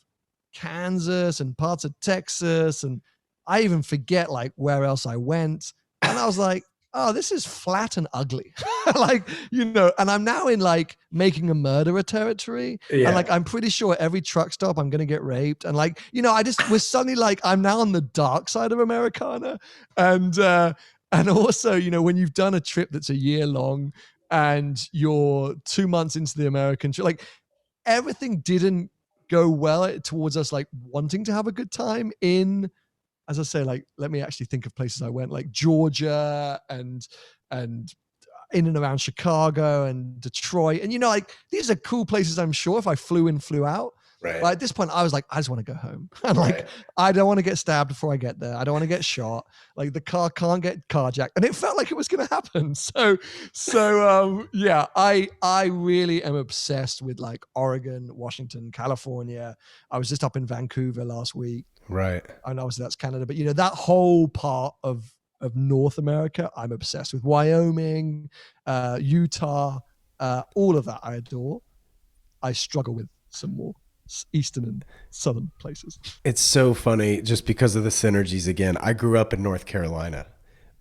S2: Kansas and parts of Texas. And I even forget like where else I went. And I was like, oh, this is flat and ugly. and I'm now in like Making a Murderer territory. Yeah. And like, I'm pretty sure every truck stop I'm going to get raped. And like, we're suddenly like, I'm now on the dark side of Americana. And also, when you've done a trip that's a year long and you're 2 months into the American trip, like everything didn't go well towards us, like wanting to have a good time in, as I say, like, let me actually think of places I went, like Georgia and in and around Chicago and Detroit. And, like these are cool places, I'm sure, if I flew in, flew out. Right. But at this point, I was like, I just want to go home. And like, I don't want to get stabbed before I get there. I don't want to get shot. Like the car can't get carjacked. And it felt like it was going to happen. So yeah, I really am obsessed with like Oregon, Washington, California. I was just up in Vancouver last week.
S1: Right.
S2: And obviously that's Canada, but that whole part of North America, I'm obsessed with. Wyoming, Utah, all of that I adore. I struggle with some more eastern and southern places.
S1: It's so funny just because of the synergies again. I grew up in North Carolina,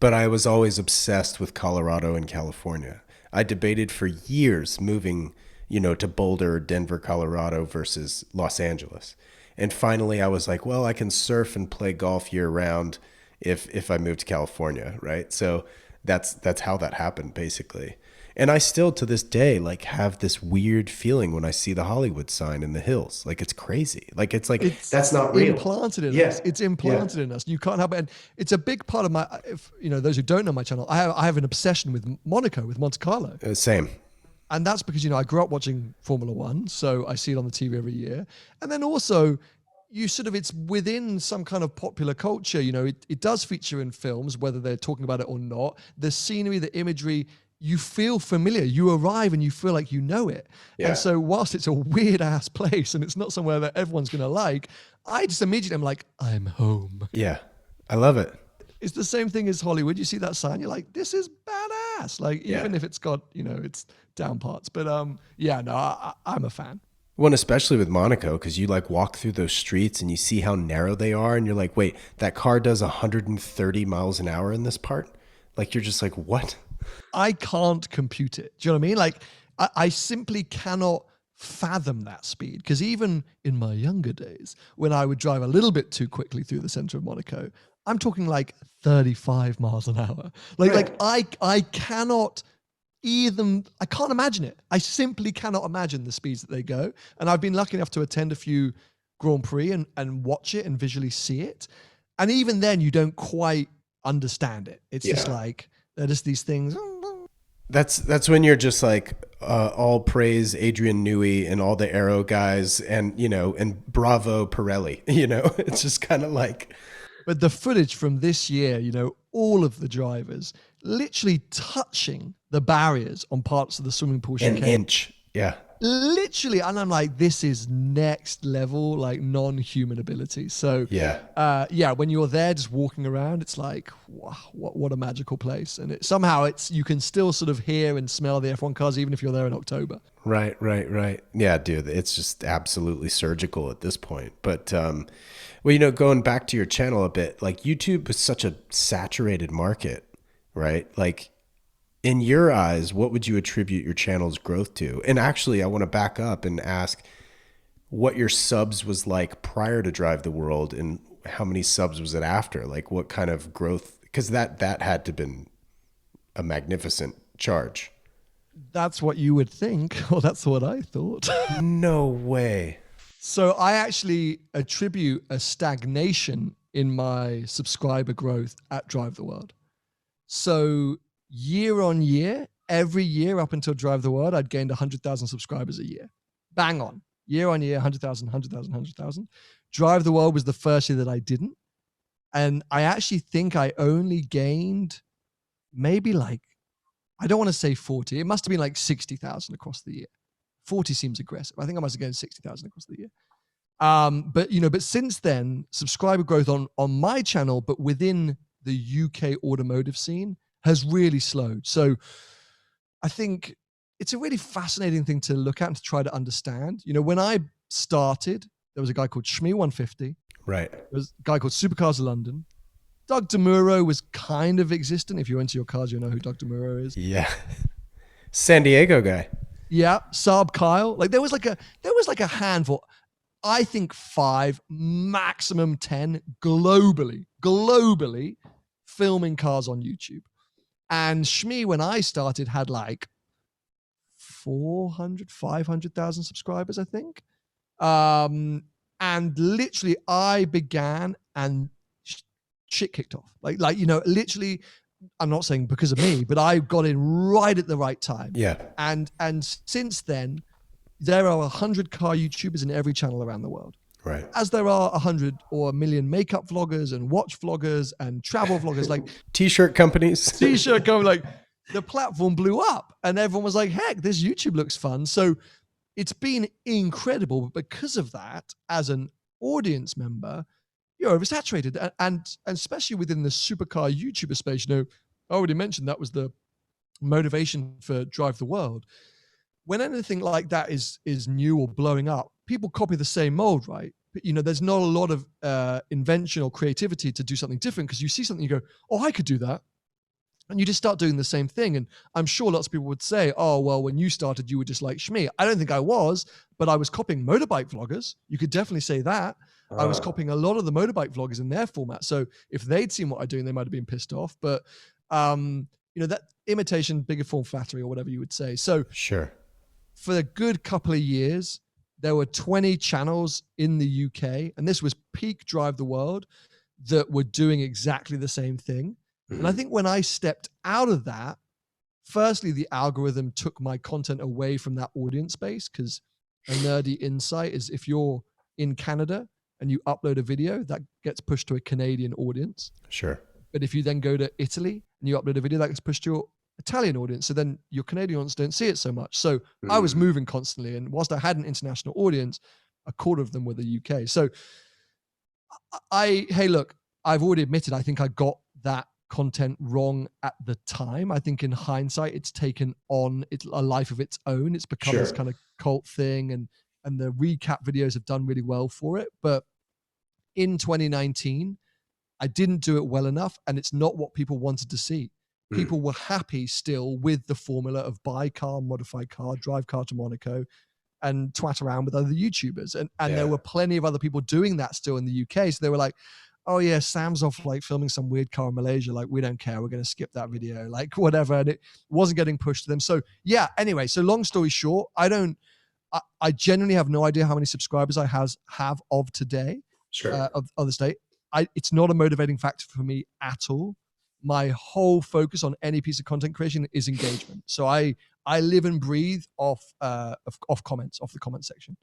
S1: but I was always obsessed with Colorado and California. I debated for years moving, to Boulder or Denver, Colorado versus Los Angeles. And finally I was like, well, I can surf and play golf year round if I move to California, right? So that's how that happened basically. And I still to this day like have this weird feeling when I see the Hollywood sign in the hills. Like it's crazy. Like it's that's not real.
S2: Implanted in us. It's implanted in us. You can't help it. And it's a big part of my, those who don't know my channel, I have an obsession with Monaco, with Monte Carlo.
S1: Same.
S2: And that's because, I grew up watching Formula One, so I see it on the TV every year. And then also, it's within some kind of popular culture. It does feature in films, whether they're talking about it or not. The scenery, the imagery, you feel familiar. You arrive and you feel like you know it. Yeah. And so whilst it's a weird ass place and it's not somewhere that everyone's going to like, I just immediately am like, I'm home.
S1: Yeah, I love it.
S2: It's the same thing as Hollywood. You see that sign, you're like, this is badass. Like, even if it's got, it's down parts. But I'm a fan.
S1: Well, and especially with Monaco, because you like walk through those streets and you see how narrow they are. And you're like, wait, that car does 130 miles an hour in this part? Like, you're just like, what?
S2: I can't compute it. Do you know what I mean? Like, I simply cannot fathom that speed. Because even in my younger days, when I would drive a little bit too quickly through the center of Monaco, I'm talking like 35 miles an hour. Like I cannot even, I can't imagine it. I simply cannot imagine the speeds that they go. And I've been lucky enough to attend a few Grand Prix and watch it and visually see it. And even then you don't quite understand it. It's just like, they're just these things.
S1: That's when you're just like, all praise Adrian Newey and all the Aero guys, and and bravo Pirelli. It's just kind of like.
S2: But the footage from this year, all of the drivers literally touching the barriers on parts of the swimming pool chicane.
S1: An inch, yeah.
S2: Literally, and I'm like, this is next level, like non-human ability. So yeah, when you're there just walking around, it's like, wow, what a magical place. And somehow you can still sort of hear and smell the F1 cars even if you're there in October.
S1: Right. Yeah, dude, it's just absolutely surgical at this point. But well, going back to your channel a bit, like YouTube is such a saturated market, right? Like, in your eyes, what would you attribute your channel's growth to? And actually, I want to back up and ask what your subs was like prior to Drive the World and how many subs was it after? Like, what kind of growth? Because that had to have been a magnificent charge.
S2: That's what you would think. Well, that's what I thought.
S1: No way.
S2: So I actually attribute a stagnation in my subscriber growth at Drive the World. So year on year, every year up until Drive the World, I'd gained 100,000 subscribers a year. Bang on. Year on year, 100,000, 100,000, 100,000. Drive the World was the first year that I didn't. And I actually think I only gained maybe like, I don't want to say 40. It must have been like 60,000 across the year. 40 seems aggressive. I think I must have gained 60,000 across the year. But since then, subscriber growth on my channel, but within the UK automotive scene, has really slowed. So I think it's a really fascinating thing to look at and to try to understand. When I started, there was a guy called Shmee150.
S1: Right.
S2: There was a guy called Supercars of London. Doug DeMuro was kind of existent. If you're into your cars, you'll know who Doug DeMuro is.
S1: Yeah. San Diego guy.
S2: Yeah. Saab Kyle. Like there was like a handful. I think 5, maximum 10 globally filming cars on YouTube. And Shmee, when I started, had like 500,000 subscribers, I think. And literally I began and shit kicked off. Like, literally, I'm not saying because of me, but I got in right at the right time.
S1: Yeah.
S2: And since then, there are 100 car YouTubers in every channel around the world.
S1: Right.
S2: As there are 100 or a million makeup vloggers and watch vloggers and travel vloggers, like
S1: T-shirt companies.
S2: Like the platform blew up and everyone was like, heck, this YouTube looks fun. So it's been incredible. But because of that, as an audience member, you're oversaturated. And especially within the supercar YouTuber space, I already mentioned that was the motivation for Drive the World. When anything like that is new or blowing up, people copy the same mold, right? But, there's not a lot of invention or creativity to do something different because you see something, you go, oh, I could do that. And you just start doing the same thing. And I'm sure lots of people would say, oh, well, when you started, you were just like Shmee. I don't think I was, but I was copying motorbike vloggers. You could definitely say that. I was copying a lot of the motorbike vloggers in their format. So if they'd seen what I'm doing, they might have been pissed off. But, that imitation, bigger form flattery or whatever you would say. So
S1: sure.
S2: For a good couple of years, there were 20 channels in the UK, and this was peak Drive the World, that were doing exactly the same thing. Mm-hmm. And I think when I stepped out of that, firstly, the algorithm took my content away from that audience base, because a nerdy insight is if you're in Canada and you upload a video, that gets pushed to a Canadian audience.
S1: Sure.
S2: But if you then go to Italy and you upload a video, that gets pushed to your Italian audience. So then your Canadian audience don't see it so much. So I was moving constantly. And whilst I had an international audience, a quarter of them were the UK. So hey, look, I've already admitted, I think I got that content wrong at the time. I think in hindsight, it's taken on a life of its own. It's become this kind of cult thing, and the recap videos have done really well for it. But in 2019, I didn't do it well enough, and it's not what people wanted to see. People were happy still with the formula of buy car, modify car, drive car to Monaco, and twat around with other YouTubers. And there were plenty of other people doing that still in the UK. So they were like, oh yeah, Sam's off like filming some weird car in Malaysia. Like, we don't care. We're going to skip that video, like whatever. And it wasn't getting pushed to them. So yeah, anyway, so long story short, I genuinely have no idea how many subscribers I have of today, of the state. It's not a motivating factor for me at all. My whole focus on any piece of content creation is engagement. So I I live and breathe off comments, off the comment section,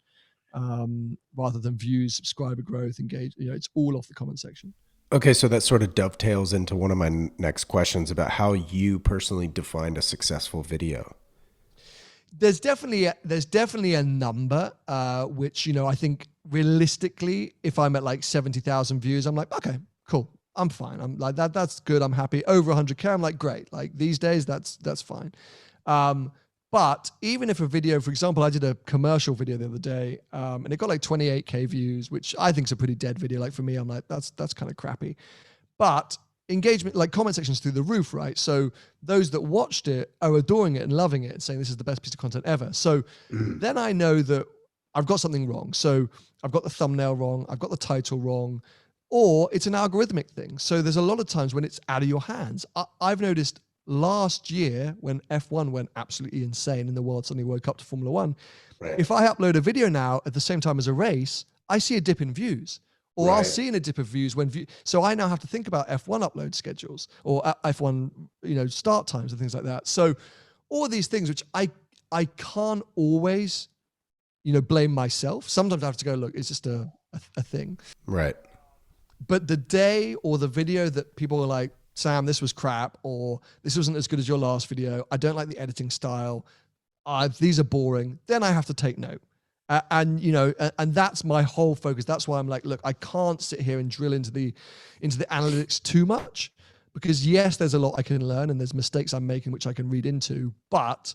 S2: rather than views, subscriber growth, engage. It's all off the comment section.
S1: Okay, so that sort of dovetails into one of my next questions about how you personally defined a successful video.
S2: There's definitely a number, which, I think realistically, if I'm at like 70,000 views, I'm like, okay, cool, I'm fine. I'm like that's good. I'm happy. Over 100K, I'm like, great. Like these days, that's fine. But even if a video, for example, I did a commercial video the other day, and it got like 28K views, which I think is a pretty dead video. Like for me, I'm like, that's kind of crappy. But engagement, like comment sections through the roof, right? So those that watched it are adoring it and loving it and saying this is the best piece of content ever. So then I know that I've got something wrong. So I've got the thumbnail wrong, I've got the title wrong, or it's an algorithmic thing. So there's a lot of times when it's out of your hands. I've noticed last year when F1 went absolutely insane and the world suddenly woke up to Formula One, right. If I upload a video now at the same time as a race, I see a dip in views. Or right. I'll see in a dip of views so I now have to think about F1 upload schedules or F1, start times and things like that. So all these things, which I can't always, blame myself. Sometimes I have to go, look, it's just a thing.
S1: Right.
S2: But the day or the video that people are like, Sam, this was crap, or this wasn't as good as your last video, I don't like the editing style, these are boring, then I have to take note. And that's my whole focus. That's why I'm like, look, I can't sit here and drill into the analytics too much, because yes, there's a lot I can learn and there's mistakes I'm making which I can read into. But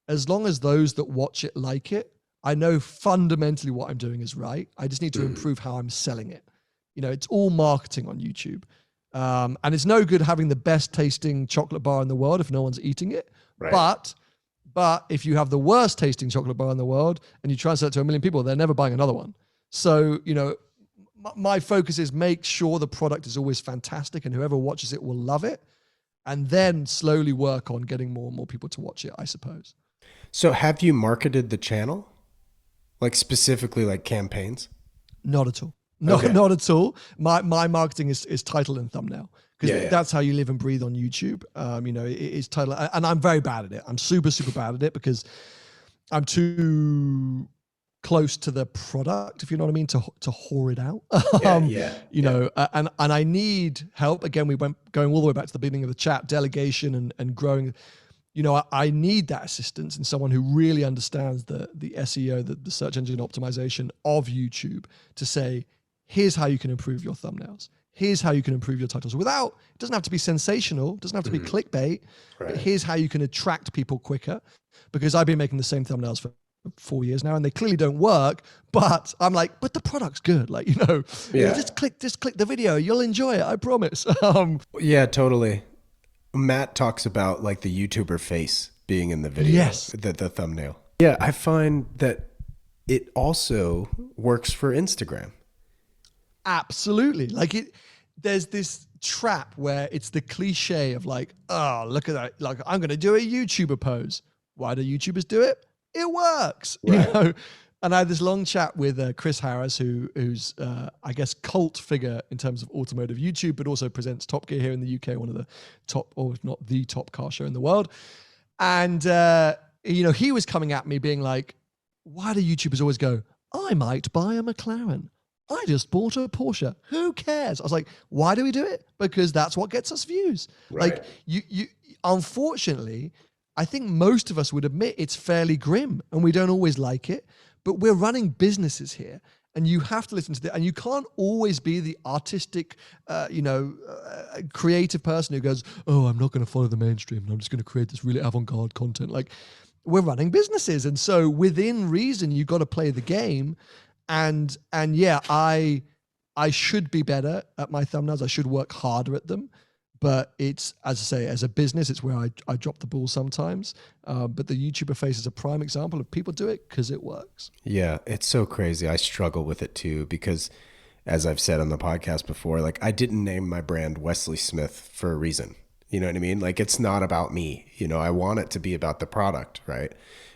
S2: as long as those that watch it like it, I know fundamentally what I'm doing is right. I just need to improve how I'm selling it. It's all marketing on YouTube. And it's no good having the best tasting chocolate bar in the world if no one's eating it. Right. But if you have the worst tasting chocolate bar in the world and you try and sell it to 1 million people, they're never buying another one. So, my focus is make sure the product is always fantastic and whoever watches it will love it, and then slowly work on getting more and more people to watch it, I suppose.
S1: So have you marketed the channel? Like specifically like campaigns?
S2: Not at all. Not at all. My marketing is title and thumbnail, because that's how you live and breathe on YouTube. It's title, and I'm very bad at it. I'm super, super bad at it because I'm too close to the product, if you know what I mean, to whore it out. And I need help. Again, we went going all the way back to the beginning of the chat, delegation and growing. I need that assistance and someone who really understands the SEO, the search engine optimization of YouTube, to say, here's how you can improve your thumbnails. Here's how you can improve your titles it doesn't have to be sensational. It doesn't have to be clickbait, but here's how you can attract people quicker, because I've been making the same thumbnails for 4 years now and they clearly don't work, but I'm like, but the product's good. Like, just click the video. You'll enjoy it. I promise.
S1: Yeah, totally. Matt talks about like the YouTuber face being in the video,
S2: yes,
S1: the thumbnail. Yeah. I find that it also works for Instagram.
S2: Absolutely. Like there's this trap where it's the cliche of like, oh, look at that. Like, I'm going to do a YouTuber pose. Why do YouTubers do it? It works, right. And I had this long chat with Chris Harris, who's I guess cult figure in terms of automotive YouTube, but also presents Top Gear here in the UK, one of the top, or if not the top car show in the world. And, he was coming at me being like, why do YouTubers always go, I might buy a McLaren. I just bought a Porsche. Who cares? I was like, why do we do it? Because that's what gets us views. Right. Like you, unfortunately, I think most of us would admit it's fairly grim and we don't always like it, but we're running businesses here and you have to listen to that. And you can't always be the artistic, creative person who goes, oh, I'm not going to follow the mainstream and I'm just going to create this really avant-garde content. Like, we're running businesses. And so within reason, you've got to play the game. And yeah, I should be better at my thumbnails. I should work harder at them. But it's, as I say, as a business, it's where I drop the ball sometimes. But the YouTuber face is a prime example of people do it because it works.
S1: Yeah, it's so crazy. I struggle with it too because, as I've said on the podcast before, like I didn't name my brand Wesley Smith for a reason. You know what I mean? Like it's not about me. I want it to be about the product, right?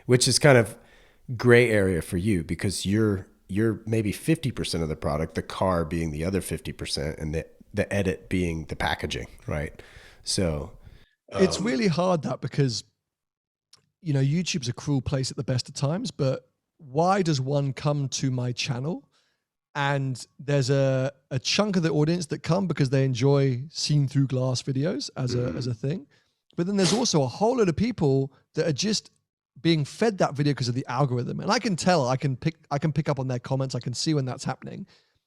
S1: Which is kind of gray area for you because you're maybe 50% of the product, the car being the other 50%, and the edit being the packaging, right? So
S2: it's really hard that because YouTube's a cruel place at the best of times, but why does one come to my channel and there's a chunk of the audience that come because they enjoy seen through glass videos as a thing. But then there's also a whole lot of people that are just being fed that video because of the algorithm. And I can tell, I can pick up on their comments. I can see when that's happening.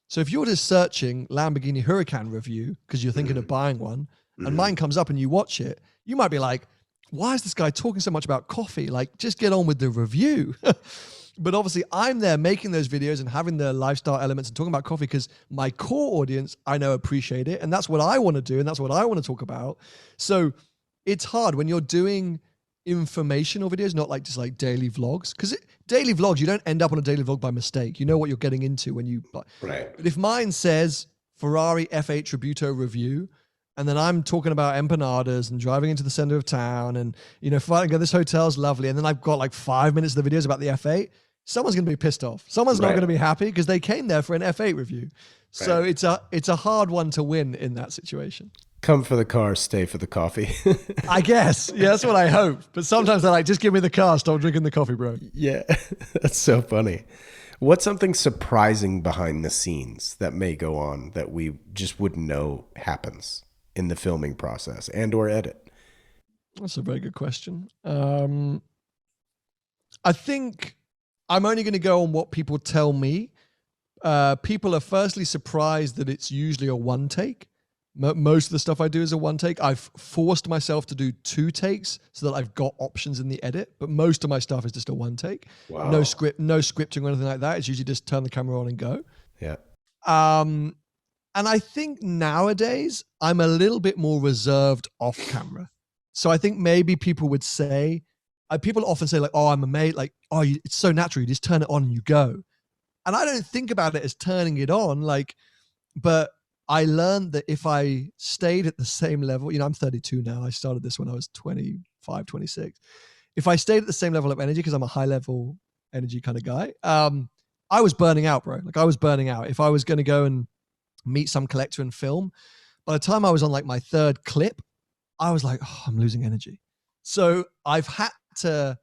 S2: So if you're just searching Lamborghini Huracan review because you're thinking of buying one and mine comes up and you watch it, you might be like, why is this guy talking so much about coffee? Like, just get on with the review. But obviously I'm there making those videos and having the lifestyle elements and talking about coffee because my core audience, I know, appreciate it. And that's what I want to do. And that's what I want to talk about. So it's hard when you're doing informational videos, not like just like daily vlogs. Because daily vlogs, you don't end up on a daily vlog by mistake. You know what you're getting into when you...
S1: Right.
S2: But if mine says Ferrari F8 Tributo review, and then I'm talking about empanadas and driving into the center of town and, this hotel's lovely. And then I've got like 5 minutes of the videos about the F8. Someone's going to be pissed off. Someone's not going to be happy because they came there for an F8 review. So it's a hard one to win in that situation.
S1: Come for the car, stay for the coffee.
S2: I guess. Yeah, that's what I hope. But sometimes they're like, just give me the car, stop drinking the coffee, bro.
S1: Yeah, that's so funny. What's something surprising behind the scenes that may go on that we just wouldn't know happens in the filming process and or edit?
S2: That's a very good question. I think I'm only going to go on what people tell me. People are firstly surprised that it's usually a one take. Most of the stuff I do is a one take. I've forced myself to do 2 takes so that I've got options in the edit, but most of my stuff is just a one take. Wow. No scripting or anything like that. It's usually just turn the camera on and go.
S1: Yeah.
S2: And I think nowadays I'm a little bit more reserved off camera. So I think maybe people would say, people often say like, oh, I'm a mate. Like, oh, it's so natural. You just turn it on and you go. And I don't think about it as turning it on. But I learned that if I stayed at the same level, I'm 32 now. I started this when I was 25, 26. If I stayed at the same level of energy, because I'm a high level energy kind of guy, I was burning out, bro. Like I was burning out. If I was going to go and meet some collector and film, by the time I was on like my 3rd clip, I was like, oh, I'm losing energy. So I've had to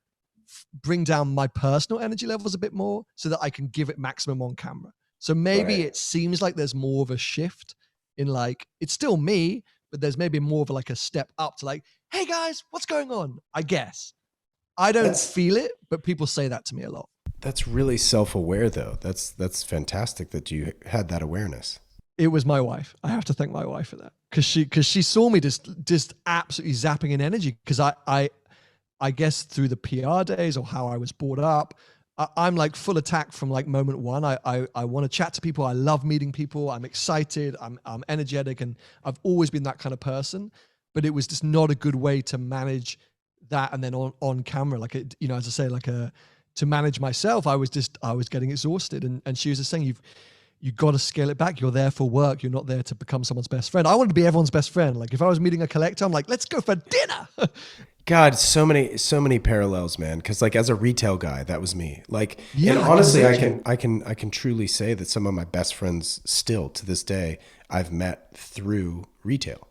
S2: bring down my personal energy levels a bit more so that I can give it maximum on camera. So maybe it seems like there's more of a shift in like, it's still me, but there's maybe more of like a step up to like, hey guys, what's going on? I guess. I don't feel it, but people say that to me a lot.
S1: That's really self-aware though. That's fantastic that you had that awareness.
S2: It was my wife. I have to thank my wife for that. Cause she saw me just absolutely zapping in energy. Cause I guess through the PR days or how I was brought up, I'm like full attack from like moment one. I want to chat to people. I love meeting people. I'm excited. I'm energetic. And I've always been that kind of person, but it was just not a good way to manage that. And then on camera, like, as I say, to manage myself, I was getting exhausted. And she was just saying, you've got to scale it back. You're there for work. You're not there to become someone's best friend. I wanted to be everyone's best friend. Like if I was meeting a collector, I'm like, let's go for dinner.
S1: God, so many parallels, man. Because like as a retail guy, that was me. Like, and honestly, I can truly say that some of my best friends still to this day I've met through retail.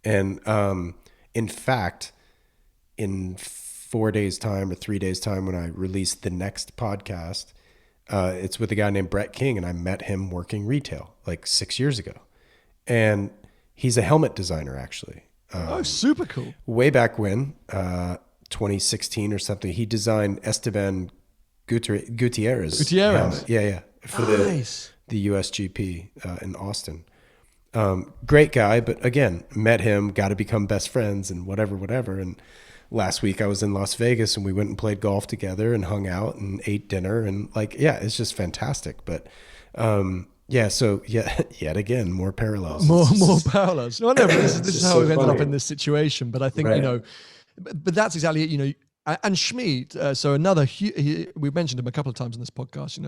S1: And in fact, in 4 days' time or 3 days' time, when I released the next podcast, it's with a guy named Brett King, and I met him working retail like 6 years ago, and he's a helmet designer actually.
S2: Super cool.
S1: Way back when, 2016 or something, he designed Esteban Gutierrez. Helmet. Yeah. For the USGP in Austin. Great guy, but again, met him, got to become best friends and whatever. And last week I was in Las Vegas and we went and played golf together and hung out and ate dinner and it's just fantastic. But yet again, more parallels.
S2: More parallels. No, but this is how we've ended up in this situation. But I think, but that's exactly it, and Shmeet, so another, we've mentioned him a couple of times in this podcast,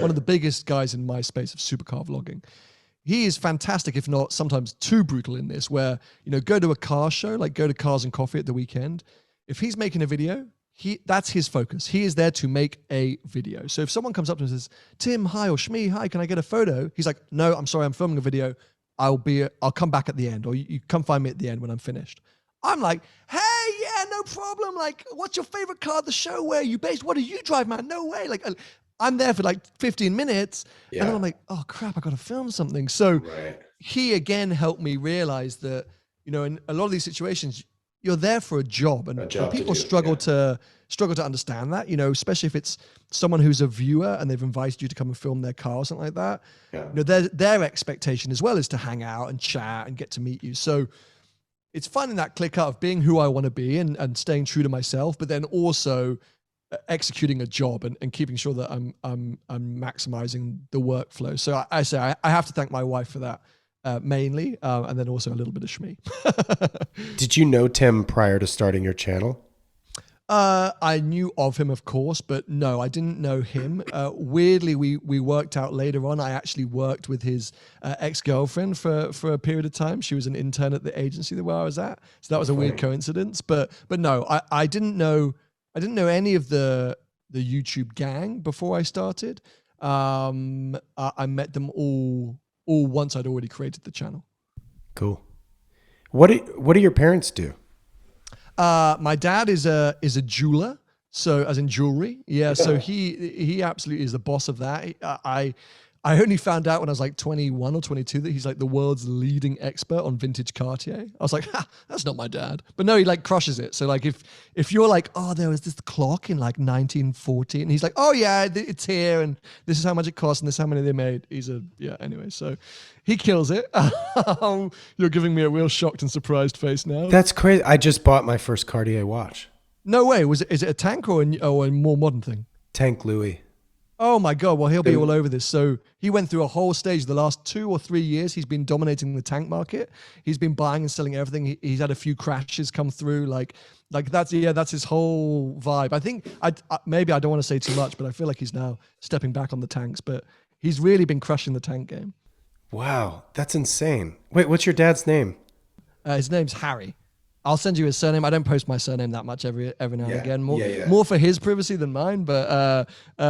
S2: one of the biggest guys in my space of supercar vlogging. He is fantastic, if not sometimes too brutal in this, where, go to a car show, like go to Cars and Coffee at the weekend. If he's making a video, that's his focus. He is there to make a video. So if someone comes up to him and says, Tim, hi, or Shmee, hi, can I get a photo? He's like, no, I'm sorry, I'm filming a video. I'll come back at the end, or you come find me at the end when I'm finished. I'm like, hey, yeah, no problem. Like, what's your favorite car at the show? Where are you based? What do you drive, man? No way. Like, I'm there for like 15 minutes. Yeah. And then I'm like, oh crap, I got to film something. So he again helped me realize that, you know, in a lot of these situations, you're there for a job, and people struggle to understand that, you know, especially if it's someone who's a viewer and they've invited you to come and film their car or something like that. Yeah. You know, their expectation as well is to hang out and chat and get to meet you. So it's finding that click out of being who I want to be and staying true to myself, but then also executing a job and keeping sure that I'm maximizing the workflow. So I have to thank my wife for that. Mainly, and then also a little bit of Shmi.
S1: Did you know Tim prior to starting your channel?
S2: I knew of him, of course, but no, I didn't know him. Weirdly, we worked out later on. I actually worked with his ex-girlfriend for a period of time. She was an intern at the agency where I was at, so that was a weird coincidence. But no, I didn't know any of the YouTube gang before I started. I met them all once I'd already created the channel.
S1: Cool. What do your parents do?
S2: My dad is a jeweler, so as in jewelry. Yeah. So he absolutely is the boss of that. I only found out when I was like 21 or 22 that he's like the world's leading expert on vintage Cartier. I was like, that's not my dad. But no, he like crushes it. So like if you're like, oh, there was this clock in like 1940, and he's like, oh yeah, it's here, and this is how much it cost, and this is how many they made. Anyway, so he kills it. You're giving me a real shocked and surprised face now.
S1: That's crazy. I just bought my first Cartier watch.
S2: No way. Is it a Tank or a more modern thing?
S1: Tank Louis.
S2: Oh my God. Well, he'll be all over this. So he went through a whole stage. The last 2 or 3 years, he's been dominating the tank market. He's been buying and selling everything. He's had a few crashes come through. Like that's his whole vibe. I think maybe I don't want to say too much, but I feel like he's now stepping back on the tanks, but he's really been crushing the tank game.
S1: Wow. That's insane. Wait, what's your dad's name?
S2: His name's Harry. I'll send you his surname. I don't post my surname that much every now and again. More for his privacy than mine. But he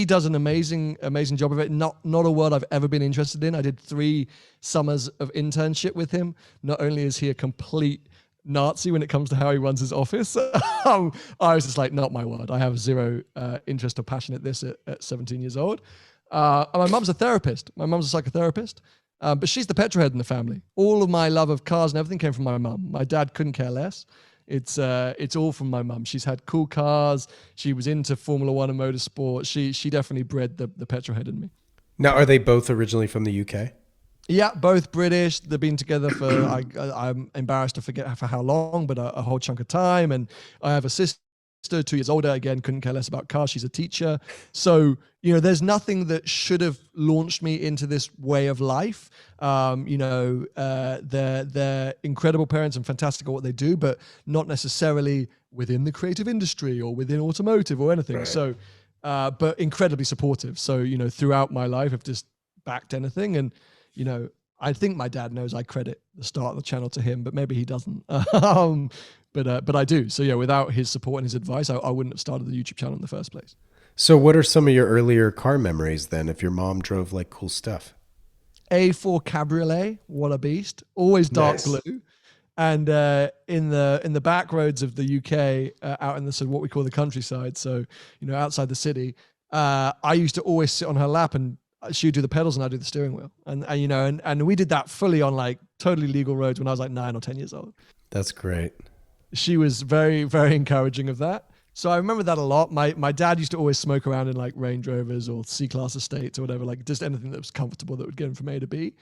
S2: does an amazing job of it. Not a world I've ever been interested in. I did 3 summers of internship with him. Not only is he a complete Nazi when it comes to how he runs his office, I was just like, not my world. I have zero interest or passion at this at 17 years old. And my mum's a therapist. My mum's a psychotherapist. But she's the petrolhead in the family. All of my love of cars and everything came from my mum. My dad couldn't care less. It's all from my mum. She's had cool cars. She was into Formula One and motorsport. She definitely bred the petrolhead in me.
S1: Now, are they both originally from the UK?
S2: Yeah, both British. They've been together for, I'm embarrassed to forget for how long, but a whole chunk of time. And I have a sister 2 years older, again, couldn't care less about cars. She's a teacher. So, you know, there's nothing that should have launched me into this way of life. They're incredible parents and fantastic at what they do, but not necessarily within the creative industry or within automotive or anything. Right. So, but incredibly supportive. So, you know, throughout my life, I've just backed anything. And, you know, I think my dad knows I credit the start of the channel to him, but maybe he doesn't. But I do. So yeah, without his support and his advice, I wouldn't have started the YouTube channel in the first place.
S1: So what are some of your earlier car memories then, if your mom drove like cool stuff?
S2: A4 Cabriolet, what a beast. Always dark blue. And in the back roads of the UK, out in the sort of what we call the countryside, so, you know, outside the city, I used to always sit on her lap and she'd do the pedals and I'd do the steering wheel. And we did that fully on like totally legal roads when I was like 9 or 10 years old.
S1: That's great.
S2: She was very, very encouraging of that. So I remember that a lot. My dad used to always smoke around in like Range Rovers or C-Class estates or whatever, like just anything that was comfortable that would get him from A to B.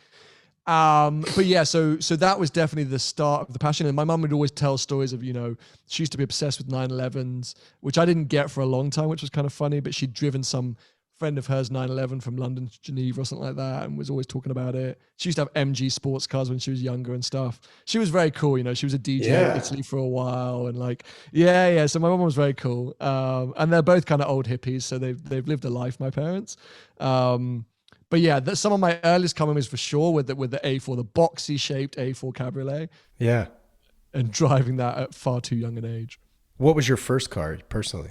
S2: But yeah, so that was definitely the start of the passion. And my mum would always tell stories of, you know, she used to be obsessed with 911s, which I didn't get for a long time, which was kind of funny, but she'd driven some friend of hers 911 from London to Geneva or something like that and was always talking about it. She used to have MG sports cars when she was younger and stuff. She was very cool, you know. She was a DJ in Italy for a while and like so my mom was very cool. And they're both kind of old hippies, so they've lived a life, my parents. But yeah, some of my earliest car memories for sure with the A4, the boxy shaped A4 Cabriolet.
S1: Yeah. And
S2: driving that at far too young an age.
S1: What was your first car personally?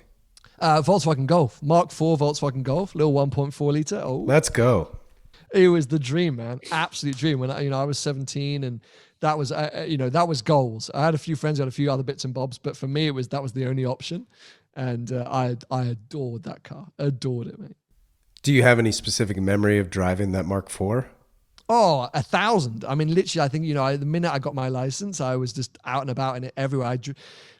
S2: Volkswagen Golf, Mark IV Volkswagen Golf, little 1.4 liter. Oh,
S1: let's go.
S2: It was the dream, man. Absolute dream. When I was 17, and that was, that was goals. I had a few friends, I had a few other bits and bobs, but for me, that was the only option. And I adored that car. Adored it, mate.
S1: Do you have any specific memory of driving that Mark IV?
S2: Oh, 1,000. I mean, literally, I think, the minute I got my license, I was just out and about in it everywhere.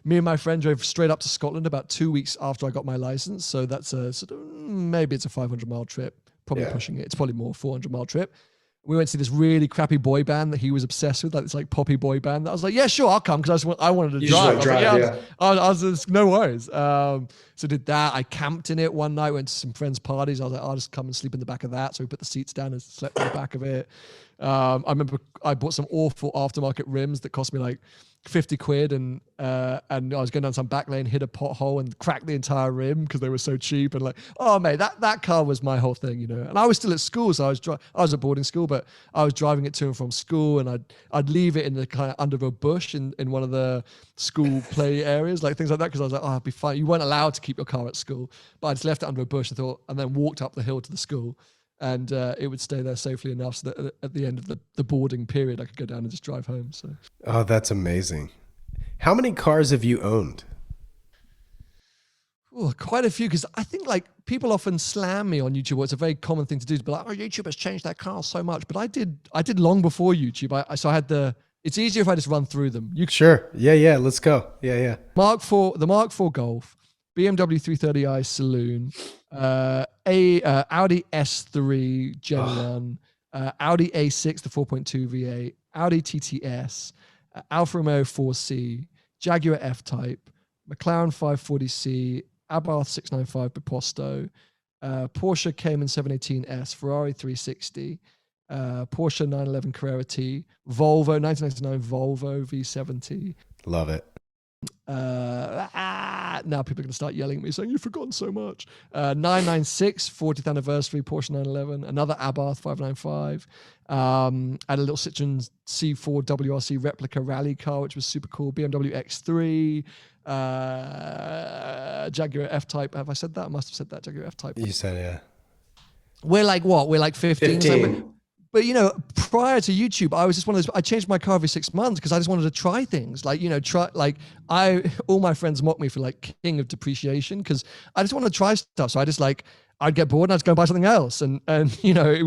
S2: Me and my friend drove straight up to Scotland about 2 weeks after I got my license. So that's maybe it's a 500-mile trip, probably pushing it. It's probably more 400-mile trip. We went to see this really crappy boy band that he was obsessed with, like this poppy boy band. I was like, yeah, sure, I'll come, because I wanted to drive. I was just, no worries. So did that. I camped in it one night, went to some friends' parties. I was like, I'll just come and sleep in the back of that. So we put the seats down and slept in the back of it. I remember I bought some awful aftermarket rims that cost me like 50 quid, and I was going down some back lane, hit a pothole and cracked the entire rim because they were so cheap. And like, oh mate, that car was my whole thing, And I was still at school, so I was at boarding school, but I was driving it to and from school, and I'd leave it in the kind of under a bush in one of the school play areas, like things like that, because I was like, oh, I'll be fine. You weren't allowed to keep your car at school, but I just left it under a bush, and then walked up the hill to the school. And it would stay there safely enough so that at the end of the boarding period, I could go down and just drive home. So,
S1: oh, that's amazing. How many cars have you owned?
S2: Oh, quite a few, because I think like people often slam me on YouTube. Well, it's a very common thing to do to be like, oh, YouTube has changed their cars so much. But I did long before YouTube. So I had it's easier if I just run through them.
S1: Sure. Yeah. Let's go. Yeah.
S2: The Mark IV Golf, BMW 330i Saloon, Audi S3 Gen 1, Audi A6, the 4.2 V8, Audi TTS, Alfa Romeo 4C, Jaguar F-Type, McLaren 540C, Abarth 695 Piposto, Porsche Cayman 718S, Ferrari 360, Porsche 911 Carrera T, Volvo 1999 Volvo V70.
S1: Love it.
S2: Now people are going to start yelling at me saying you've forgotten so much. 996 40th anniversary Porsche 911, another Abarth 595, and a little Citroen C4 WRC replica rally car, which was super cool. BMW X3, Jaguar F-Type. Have I said that? I must have said that. Jaguar F-Type.
S1: You said, yeah.
S2: We're like what? We're like 15. But, prior to YouTube, I was just one of those, I changed my car every 6 months because I just wanted to try things. Like, all my friends mock me for like king of depreciation because I just wanted to try stuff. So I just I'd get bored and I'd just go and buy something else. And it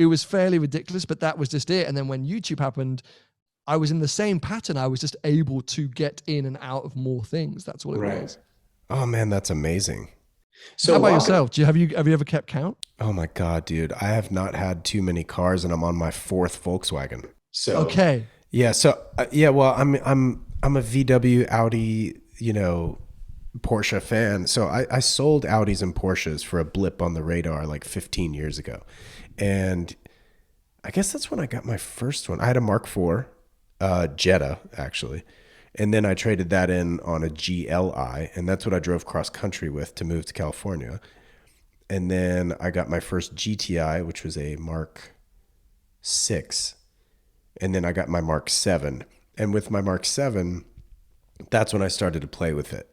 S2: was fairly ridiculous, but that was just it. And then when YouTube happened, I was in the same pattern. I was just able to get in and out of more things. That's all it was.
S1: Oh man, that's amazing.
S2: So how about yourself? Have you ever kept count?
S1: Oh my God, dude. I have not had too many cars and I'm on my 4th Volkswagen. So
S2: okay.
S1: Yeah. So well, I'm a VW Audi, Porsche fan. So I sold Audis and Porsches for a blip on the radar like 15 years ago. And I guess that's when I got my first one. I had a Mark IV, Jetta actually. And then I traded that in on a GLI, and that's what I drove cross country with to move to California. And then I got my first GTI, which was a Mark VI. And then I got my Mark VII. And with my Mark VII, that's when I started to play with it.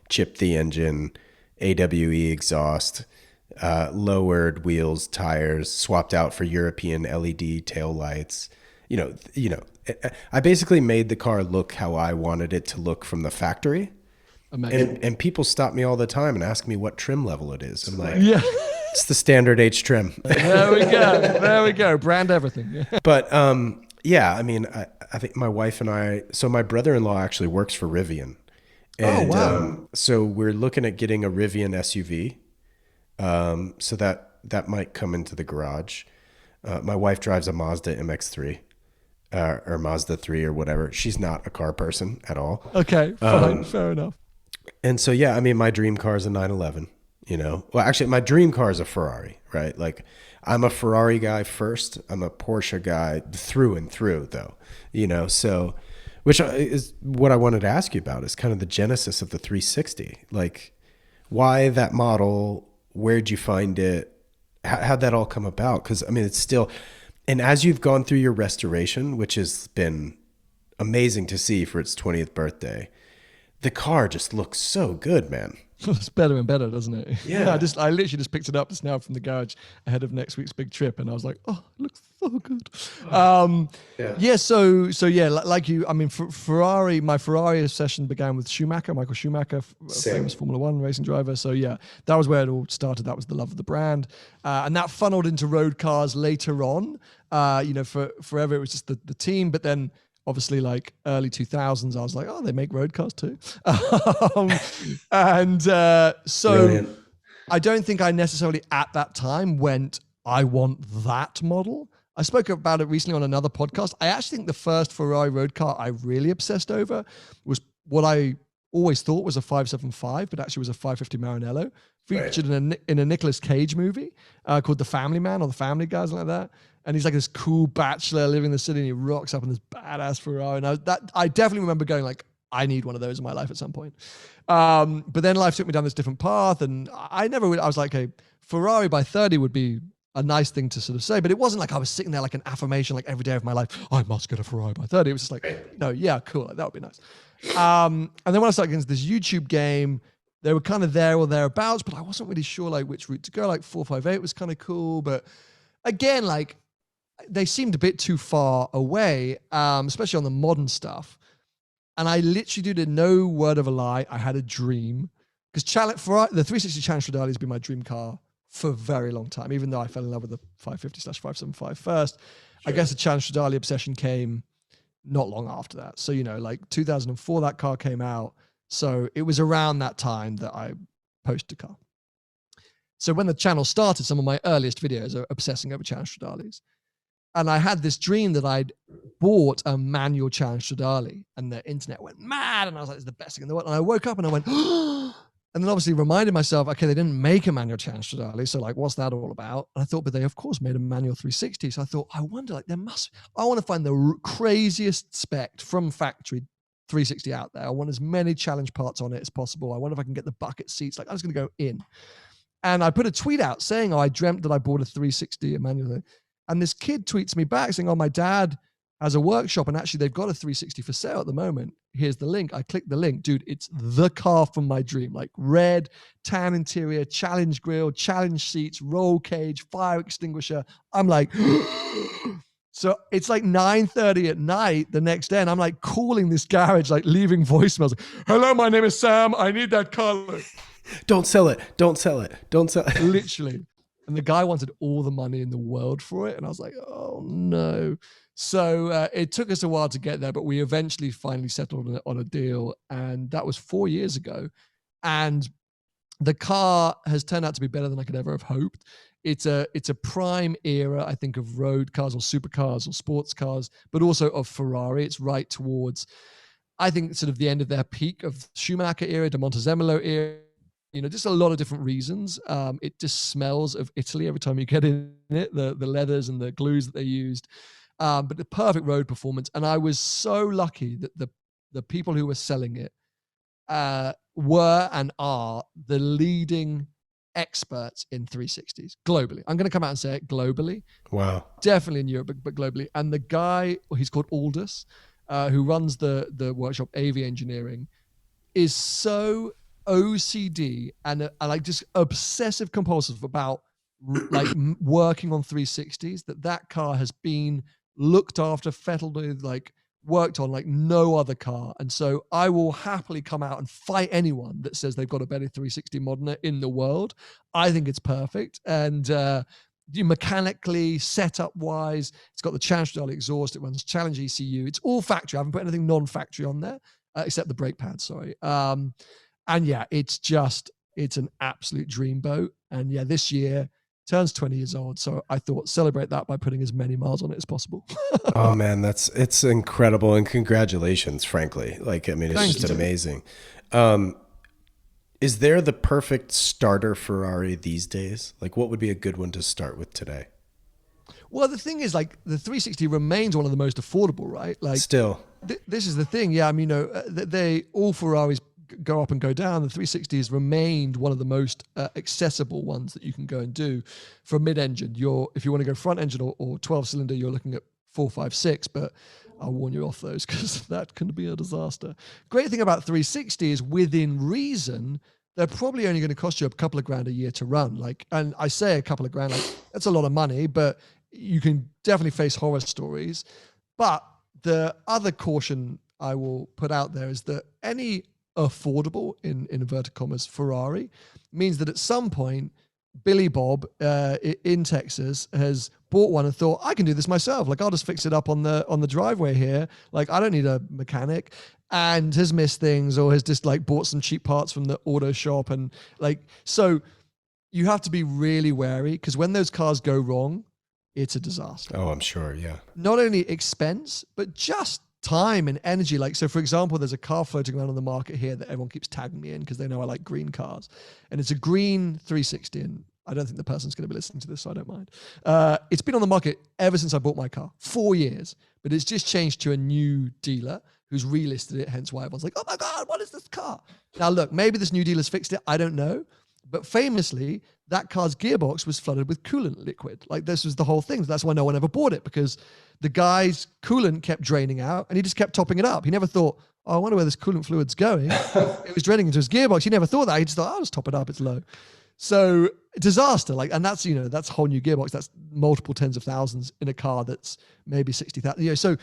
S1: Chipped the engine, AWE exhaust, lowered wheels, tires, swapped out for European LED tail lights. I basically made the car look how I wanted it to look from the factory. And people stop me all the time and ask me what trim level it is. I'm like, it's the standard H trim.
S2: There we go. Brand everything.
S1: But I mean, I think my wife and so my brother-in-law actually works for Rivian. And, wow. So we're looking at getting a Rivian SUV. So that might come into the garage. My wife drives a Mazda MX-3. Or Mazda 3 or whatever. She's not a car person at all.
S2: Okay, fine, fair enough.
S1: And so, I mean, my dream car is a 911, Well, actually, my dream car is a Ferrari, right? Like, I'm a Ferrari guy first. I'm a Porsche guy through and through, though, So, which is what I wanted to ask you about is kind of the genesis of the 360. Like, why that model? Where'd you find it? How'd that all come about? Because, I mean, it's still... And as you've gone through your restoration, which has been amazing to see for its 20th birthday, the car just looks so good, man.
S2: It's better and better, doesn't it?
S1: Yeah.
S2: I literally just picked it up just now from the garage ahead of next week's big trip, and I was like, oh, it looks so good. So yeah, like you, I mean, Ferrari, my Ferrari obsession began with Schumacher, Michael Schumacher, famous Formula One racing driver. So yeah, that was where it all started. That was the love of the brand, and that funneled into road cars later on. Forever it was just the team, but then obviously like early 2000s, I was like, oh, they make road cars too. Brilliant. I don't think I necessarily at that time went, I want that model. I spoke about it recently on another podcast. I actually think the first Ferrari road car I really obsessed over was what I always thought was a 575, but actually was a 550 Maranello, featured in a Nicolas Cage movie called The Family Man or The Family Guy, something like that. And he's like this cool bachelor living in the city, and he rocks up in this badass Ferrari. And I definitely remember going like, I need one of those in my life at some point. But then life took me down this different path, and I was like, okay, Ferrari by 30 would be a nice thing to sort of say, but it wasn't like I was sitting there like an affirmation, like every day of my life, I must get a Ferrari by 30. It was just like, no, yeah, cool, like, that would be nice. And then when I started getting into this YouTube game, they were kind of there or thereabouts, but I wasn't really sure like which route to go. Like 458 was kind of cool, but again, like they seemed a bit too far away, especially on the modern stuff. And I literally did no word of a lie. I had a dream because the 360 Challenge Stradale has been my dream car for a very long time, even though I fell in love with the 550/575 first. Sure. I guess the Challenge Stradale obsession came not long after that. So, like 2004, that car came out. So it was around that time that I posted a car. So when the channel started, some of my earliest videos are obsessing over Challenge Stradales. And I had this dream that I'd bought a manual Challenge Stradale, and the internet went mad. And I was like, it's the best thing in the world. And I woke up and I went, oh, and then obviously reminded myself, okay, they didn't make a manual Challenge Stradale. So like, what's that all about? And I thought, but they of course made a manual 360. So I thought, I wonder, like I want to find the craziest spec from factory 360 out there. I want as many challenge parts on it as possible. I wonder if I can get the bucket seats. Like I'm just going to go in. And I put a tweet out saying, oh, I dreamt that I bought a 360, a manual. And this kid tweets me back saying, oh, my dad has a workshop and actually they've got a 360 for sale at the moment. Here's the link. I clicked the link. Dude, it's the car from my dream. Like red, tan interior, challenge grille, challenge seats, roll cage, fire extinguisher. I'm like, so it's like 9:30 at night the next day. And I'm like calling this garage, like leaving voicemails. Like, hello, my name is Sam. I need that car.
S1: Don't sell it. Don't sell it. Don't sell it.
S2: Literally. And the guy wanted all the money in the world for it. And I was like, oh no. So it took us a while to get there, but we eventually finally settled on a deal. And that was 4 years ago. And the car has turned out to be better than I could ever have hoped. It's a prime era, I think, of road cars or supercars or sports cars, but also of Ferrari. It's right towards, I think, sort of the end of their peak of Schumacher era, De Montezemolo era. Just a lot of different reasons. It just smells of Italy every time you get in it, the leathers and the glues that they used. But the perfect road performance. And I was so lucky that the people who were selling it were and are the leading experts in 360s globally. I'm going to come out and say it globally.
S1: Wow.
S2: Definitely in Europe, but globally. And the guy, he's called Aldous, who runs the workshop AV Engineering, is so OCD and like just obsessive compulsive about like working on 360s, that car has been looked after, fettled with, like worked on like no other car. And so I will happily come out and fight anyone that says they've got a better 360 Modena in the world. I think it's perfect. And mechanically, setup wise, it's got the Challenge Stradale exhaust, it runs Challenge ECU, it's all factory. I haven't put anything non-factory on there except the brake pads, sorry. And yeah, it's an absolute dreamboat. And yeah, this year turns 20 years old. So I thought celebrate that by putting as many miles on it as possible.
S1: Oh man, it's incredible. And congratulations, frankly. Like, I mean, it's just amazing. Is there the perfect starter Ferrari these days? Like what would be a good one to start with today?
S2: Well, the thing is, like, the 360 remains one of the most affordable, right? Like,
S1: still,
S2: this is the thing. Yeah, I mean, they all Ferraris go up and go down. The 360 has remained one of the most accessible ones that you can go and do for mid-engine. If you want to go front engine or 12-cylinder, you're looking at 456, but I'll warn you off those because that can be a disaster. Great thing about 360 is within reason, they're probably only going to cost you a couple of grand a year to run. Like, and I say a couple of grand, like that's a lot of money, but you can definitely face horror stories. But the other caution I will put out there is that any affordable, in inverted commas, Ferrari means that at some point, Billy Bob in Texas has bought one and thought, I can do this myself. Like, I'll just fix it up on the driveway here. Like, I don't need a mechanic, and has missed things or has just like bought some cheap parts from the auto shop. And like, so you have to be really wary, because when those cars go wrong, it's a disaster.
S1: Oh, I'm sure. Yeah.
S2: Not only expense, but just time and energy. Like, so for example, there's a car floating around on the market here that everyone keeps tagging me in because they know I like green cars, and it's a green 360. And I don't think the person's going to be listening to this, so I don't mind. It's been on the market ever since I bought my car, 4 years, but it's just changed to a new dealer who's relisted it. Hence why everyone's like, oh my God, what is this car? Now look, maybe this new dealer's fixed it. I don't know. But famously, that car's gearbox was flooded with coolant liquid. Like, this was the whole thing. That's why no one ever bought it, because the guy's coolant kept draining out and he just kept topping it up. He never thought, oh, I wonder where this coolant fluid's going. It was draining into his gearbox. He never thought that. He just thought, I'll just top it up. It's low. So disaster. Like, and that's, that's a whole new gearbox. That's multiple tens of thousands in a car that's maybe 60,000. So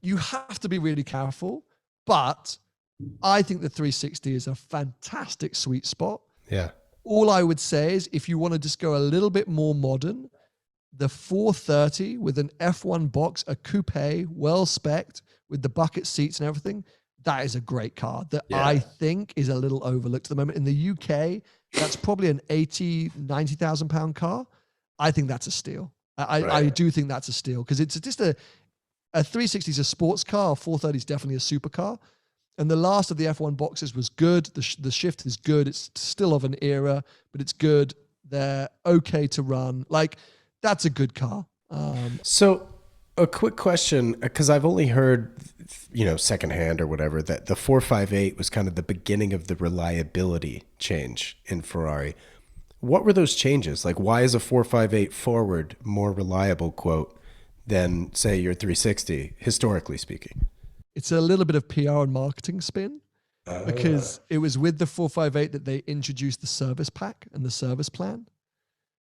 S2: you have to be really careful. But I think the 360 is a fantastic sweet spot.
S1: Yeah.
S2: All I would say is, if you want to just go a little bit more modern, the 430 with an F1 box, a coupe, well-spec'd, with the bucket seats and everything, that is a great car that I think is a little overlooked at the moment. In the UK, that's probably an 80, 90,000 pound car. I think that's a steal. I do think that's a steal, because it's just a 360 is a sports car, a 430 is definitely a supercar. And the last of the F1 boxes was good. The shift is good. It's still of an era, but it's good. They're okay to run. Like, that's a good car.
S1: So a quick question, because I've only heard, secondhand or whatever, that the 458 was kind of the beginning of the reliability change in Ferrari. What were those changes? Like, why is a 458 forward more reliable, quote, than, say, your 360, historically speaking?
S2: It's a little bit of PR and marketing spin, because it was with the 458 that they introduced the service pack and the service plan.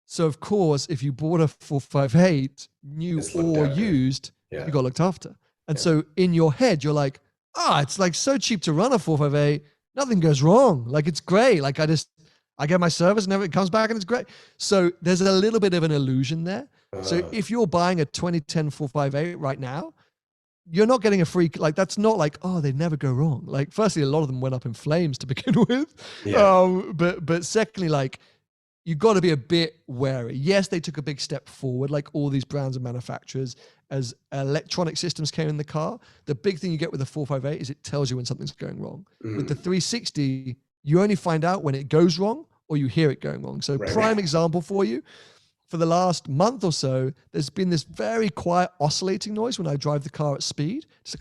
S2: So of course, if you bought a 458, new or used, you got looked after. And so in your head, you're like, it's like so cheap to run a 458. Nothing goes wrong. Like, it's great. Like, I get my service and it comes back and it's great. So there's a little bit of an illusion there. So if you're buying a 2010 458 right now, you're not getting a free, like, that's not like, they never go wrong. Like, firstly, a lot of them went up in flames to begin with. But secondly, like, you got to be a bit wary. Yes, they took a big step forward, like all these brands and manufacturers, as electronic systems came in the car. The big thing you get with the 458 is it tells you when something's going wrong. With the 360, you only find out when it goes wrong or you hear it going wrong. So prime example for you, for the last month or so, there's been this very quiet oscillating noise when I drive the car at speed, just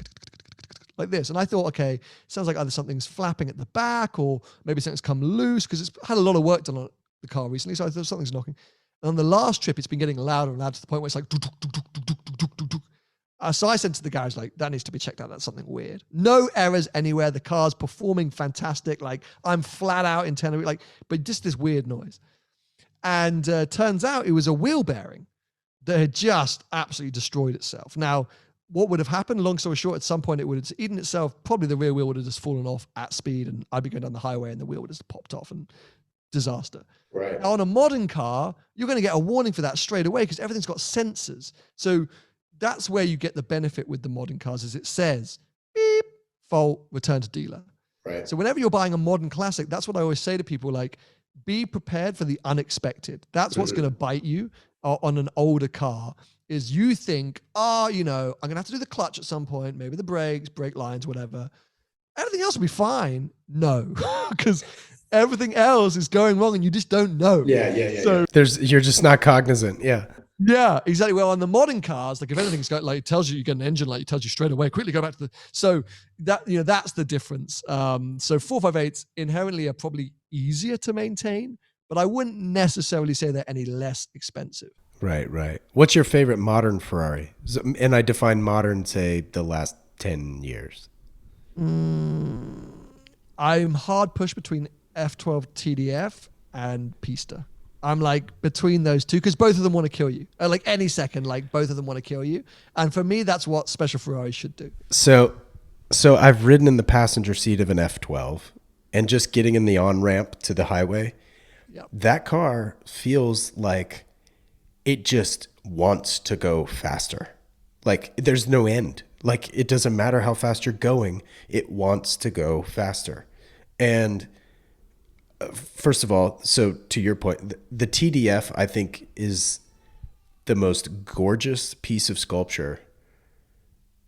S2: like this. And I thought, okay, it sounds like either something's flapping at the back or maybe something's come loose, because it's had a lot of work done on the car recently. So I thought something's knocking. And on the last trip, it's been getting louder and louder to the point where it's like, so I said to the garage, like, that needs to be checked out. That's something weird. No errors anywhere. The car's performing fantastic. Like, I'm flat out in Tenerife, like, but just this weird noise. And turns out it was a wheel bearing that had just absolutely destroyed itself. Now, what would have happened? Long story short, at some point it would have eaten itself. Probably the rear wheel would have just fallen off at speed, and I'd be going down the highway and the wheel would have just popped off, and disaster.
S1: Right.
S2: Now, on a modern car, you're going to get a warning for that straight away, because everything's got sensors. So that's where you get the benefit with the modern cars, is it says, beep, fault, return to dealer.
S1: Right.
S2: So whenever you're buying a modern classic, that's what I always say to people, like, be prepared for the unexpected. That's what's going to bite you on an older car, is you think, I'm going to have to do the clutch at some point, maybe the brakes, brake lines, whatever. Everything else will be fine. No, because everything else is going wrong and you just don't know.
S1: So you're just not cognizant.
S2: Yeah, exactly. Well, on the modern cars, like, if anything's got, like, it tells you get an engine light, it tells you straight away, quickly go back to so that, that's the difference. So 458s inherently are probably easier to maintain, but I wouldn't necessarily say they're any less expensive.
S1: Right. What's your favorite modern Ferrari? And I define modern, say, the last 10 years.
S2: I'm hard pushed between F12 TDF and Pista. I'm like between those two because both of them want to kill you. Like any second, like both of them want to kill you. And for me, that's what special Ferraris should do.
S1: So I've ridden in the passenger seat of an F12 and just getting in the on-ramp to the highway.
S2: Yep.
S1: That car feels like it just wants to go faster. Like there's no end. Like it doesn't matter how fast you're going. It wants to go faster. And first of all, so to your point, the TDF, I think, is the most gorgeous piece of sculpture.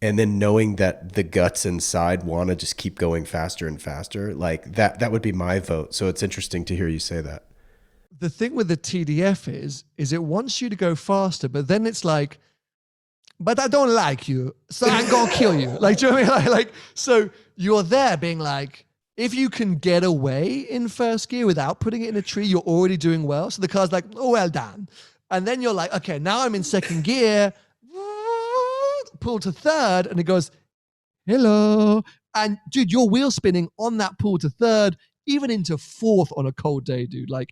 S1: And then knowing that the guts inside want to just keep going faster and faster, like that would be my vote. So it's interesting to hear you say that.
S2: The thing with the TDF is it wants you to go faster, but then it's like, but I don't like you, so I'm going to kill you. Like, do you know what I mean? Like, so you're there being like, if you can get away in first gear without putting it in a tree, you're already doing well. So the car's like, oh, well done. And then you're like, okay, now I'm in second gear, pull to third, and it goes, hello. And dude, you're wheel spinning on that pull to third, even into fourth on a cold day, dude. Like,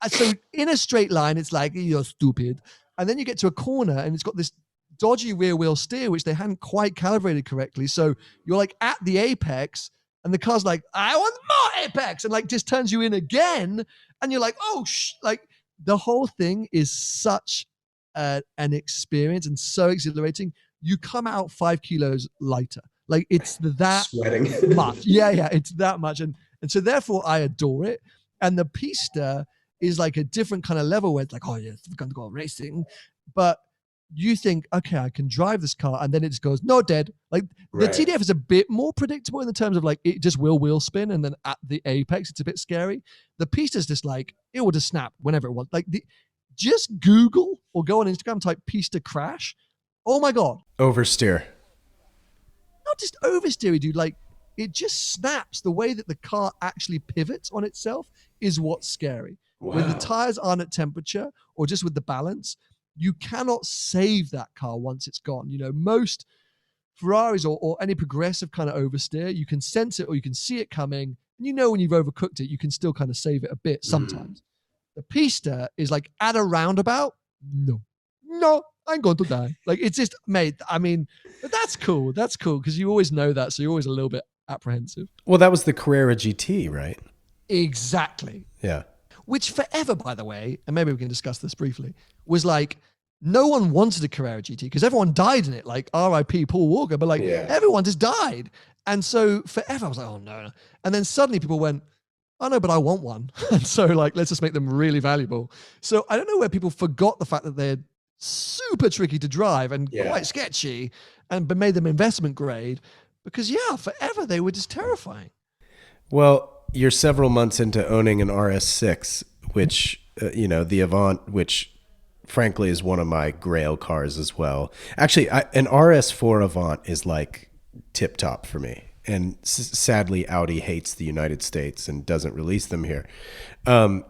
S2: so in a straight line, it's like, you're stupid. And then you get to a corner and it's got this dodgy rear wheel steer, which they hadn't quite calibrated correctly. So you're like at the apex, and the car's like, I want more apex, and like just turns you in again. And you're like, oh, like the whole thing is such an experience and so exhilarating. You come out 5 kilos lighter. Like it's that
S1: sweating
S2: much. Yeah, it's that much. And so therefore I adore it. And the Pista is like a different kind of level where it's like, oh yeah, we're going to go racing. But you think, okay, I can drive this car, and then it just goes, no, dead. Like the TDF is a bit more predictable in the terms of like it just will wheel spin, and then at the apex, it's a bit scary. The Pista is just like it will just snap whenever it wants. Like just Google or go on Instagram, type Pista crash. Oh my god,
S1: oversteer.
S2: Not just oversteery, dude. Like it just snaps. The way that the car actually pivots on itself is what's scary.
S1: Wow.
S2: When the tires aren't at temperature or just with the balance, you cannot save that car once it's gone. You know, most Ferraris or any progressive kind of oversteer, you can sense it or you can see it coming. And you know when you've overcooked it, you can still kind of save it a bit sometimes. The Pista is like at a roundabout, no, I'm going to die. Like it's just, mate, I mean, but that's cool. That's cool because you always know that. So you're always a little bit apprehensive.
S1: Well, that was the Carrera GT, right?
S2: Exactly.
S1: Yeah.
S2: Which forever, by the way, and maybe we can discuss this briefly, was like, no one wanted a Carrera GT because everyone died in it, like RIP Paul Walker, but like everyone just died. And so forever I was like, oh no. And then suddenly people went, oh no, but I want one. And so like, let's just make them really valuable. So I don't know where people forgot the fact that they're super tricky to drive and quite sketchy, but made them investment grade because forever they were just terrifying.
S1: Well, you're several months into owning an RS6, which, the Avant, which frankly is one of my grail cars as well. Actually, an RS4 Avant is like tip top for me. And sadly, Audi hates the United States and doesn't release them here. And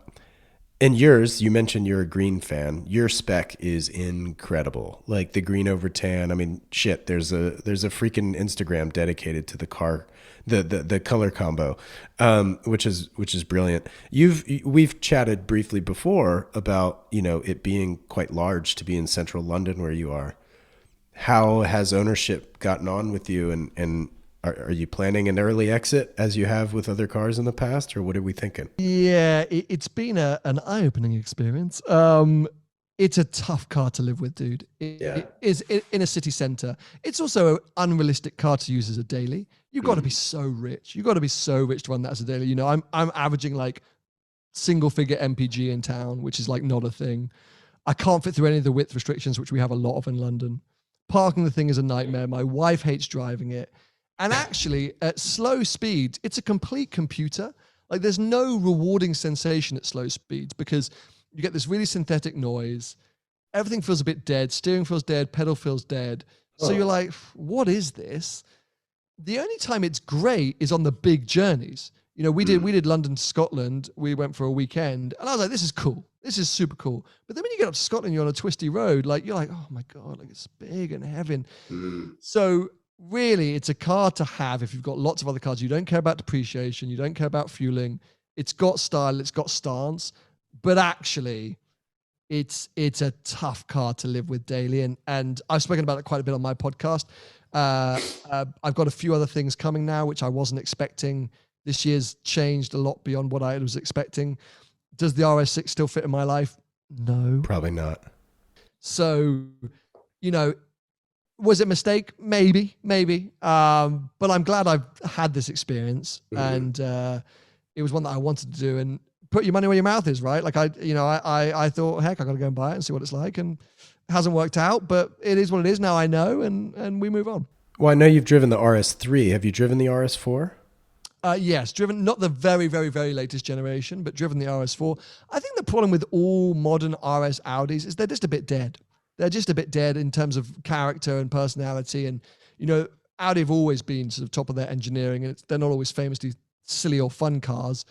S1: yours, you mentioned you're a green fan. Your spec is incredible. Like the green over tan. I mean, shit, there's a freaking Instagram dedicated to the car, the color combo, which is brilliant. We've chatted briefly before about, it being quite large to be in central London where you are. How has ownership gotten on with you, and are you planning an early exit as you have with other cars in the past, or what are we thinking?
S2: Yeah, it's been an eye-opening experience. It's a tough car to live with, dude. It is in a city center. It's also an unrealistic car to use as a daily. You've got to be so rich. You've got to be so rich to run that as a daily. I'm averaging like single-figure MPG in town, which is like not a thing. I can't fit through any of the width restrictions, which we have a lot of in London. Parking the thing is a nightmare. My wife hates driving it. And actually, at slow speeds, it's a complete computer. Like there's no rewarding sensation at slow speeds because you get this really synthetic noise. Everything feels a bit dead. Steering feels dead. Pedal feels dead. So you're like, what is this? The only time it's great is on the big journeys. We did London to Scotland. We went for a weekend and I was like, this is cool. This is super cool. But then when you get up to Scotland, you're on a twisty road. Like you're like, oh my God, like it's big and heavy. So really, it's a car to have if you've got lots of other cars. You don't care about depreciation. You don't care about fueling. It's got style, it's got stance, but actually it's a tough car to live with daily. And I've spoken about it quite a bit on my podcast. I've got a few other things coming now, which I wasn't expecting. This year's changed a lot beyond what I was expecting. Does the RS6 still fit in my life? No.
S1: Probably not.
S2: So, was it a mistake? Maybe. But I'm glad I've had this experience, and it was one that I wanted to do. And put your money where your mouth is, right? Like I thought, heck, I got to go and buy it and see what it's like, and it hasn't worked out, but it is what it is. Now I know, and we move on.
S1: Well, I know you've driven the RS3. Have you driven the RS4?
S2: Yes, driven, not the very, very, very latest generation, but driven the RS4. I think the problem with all modern RS Audis is they're just a bit dead. They're just a bit dead in terms of character and personality. And, Audi have always been sort of top of their engineering, and they're not always famously silly or fun cars.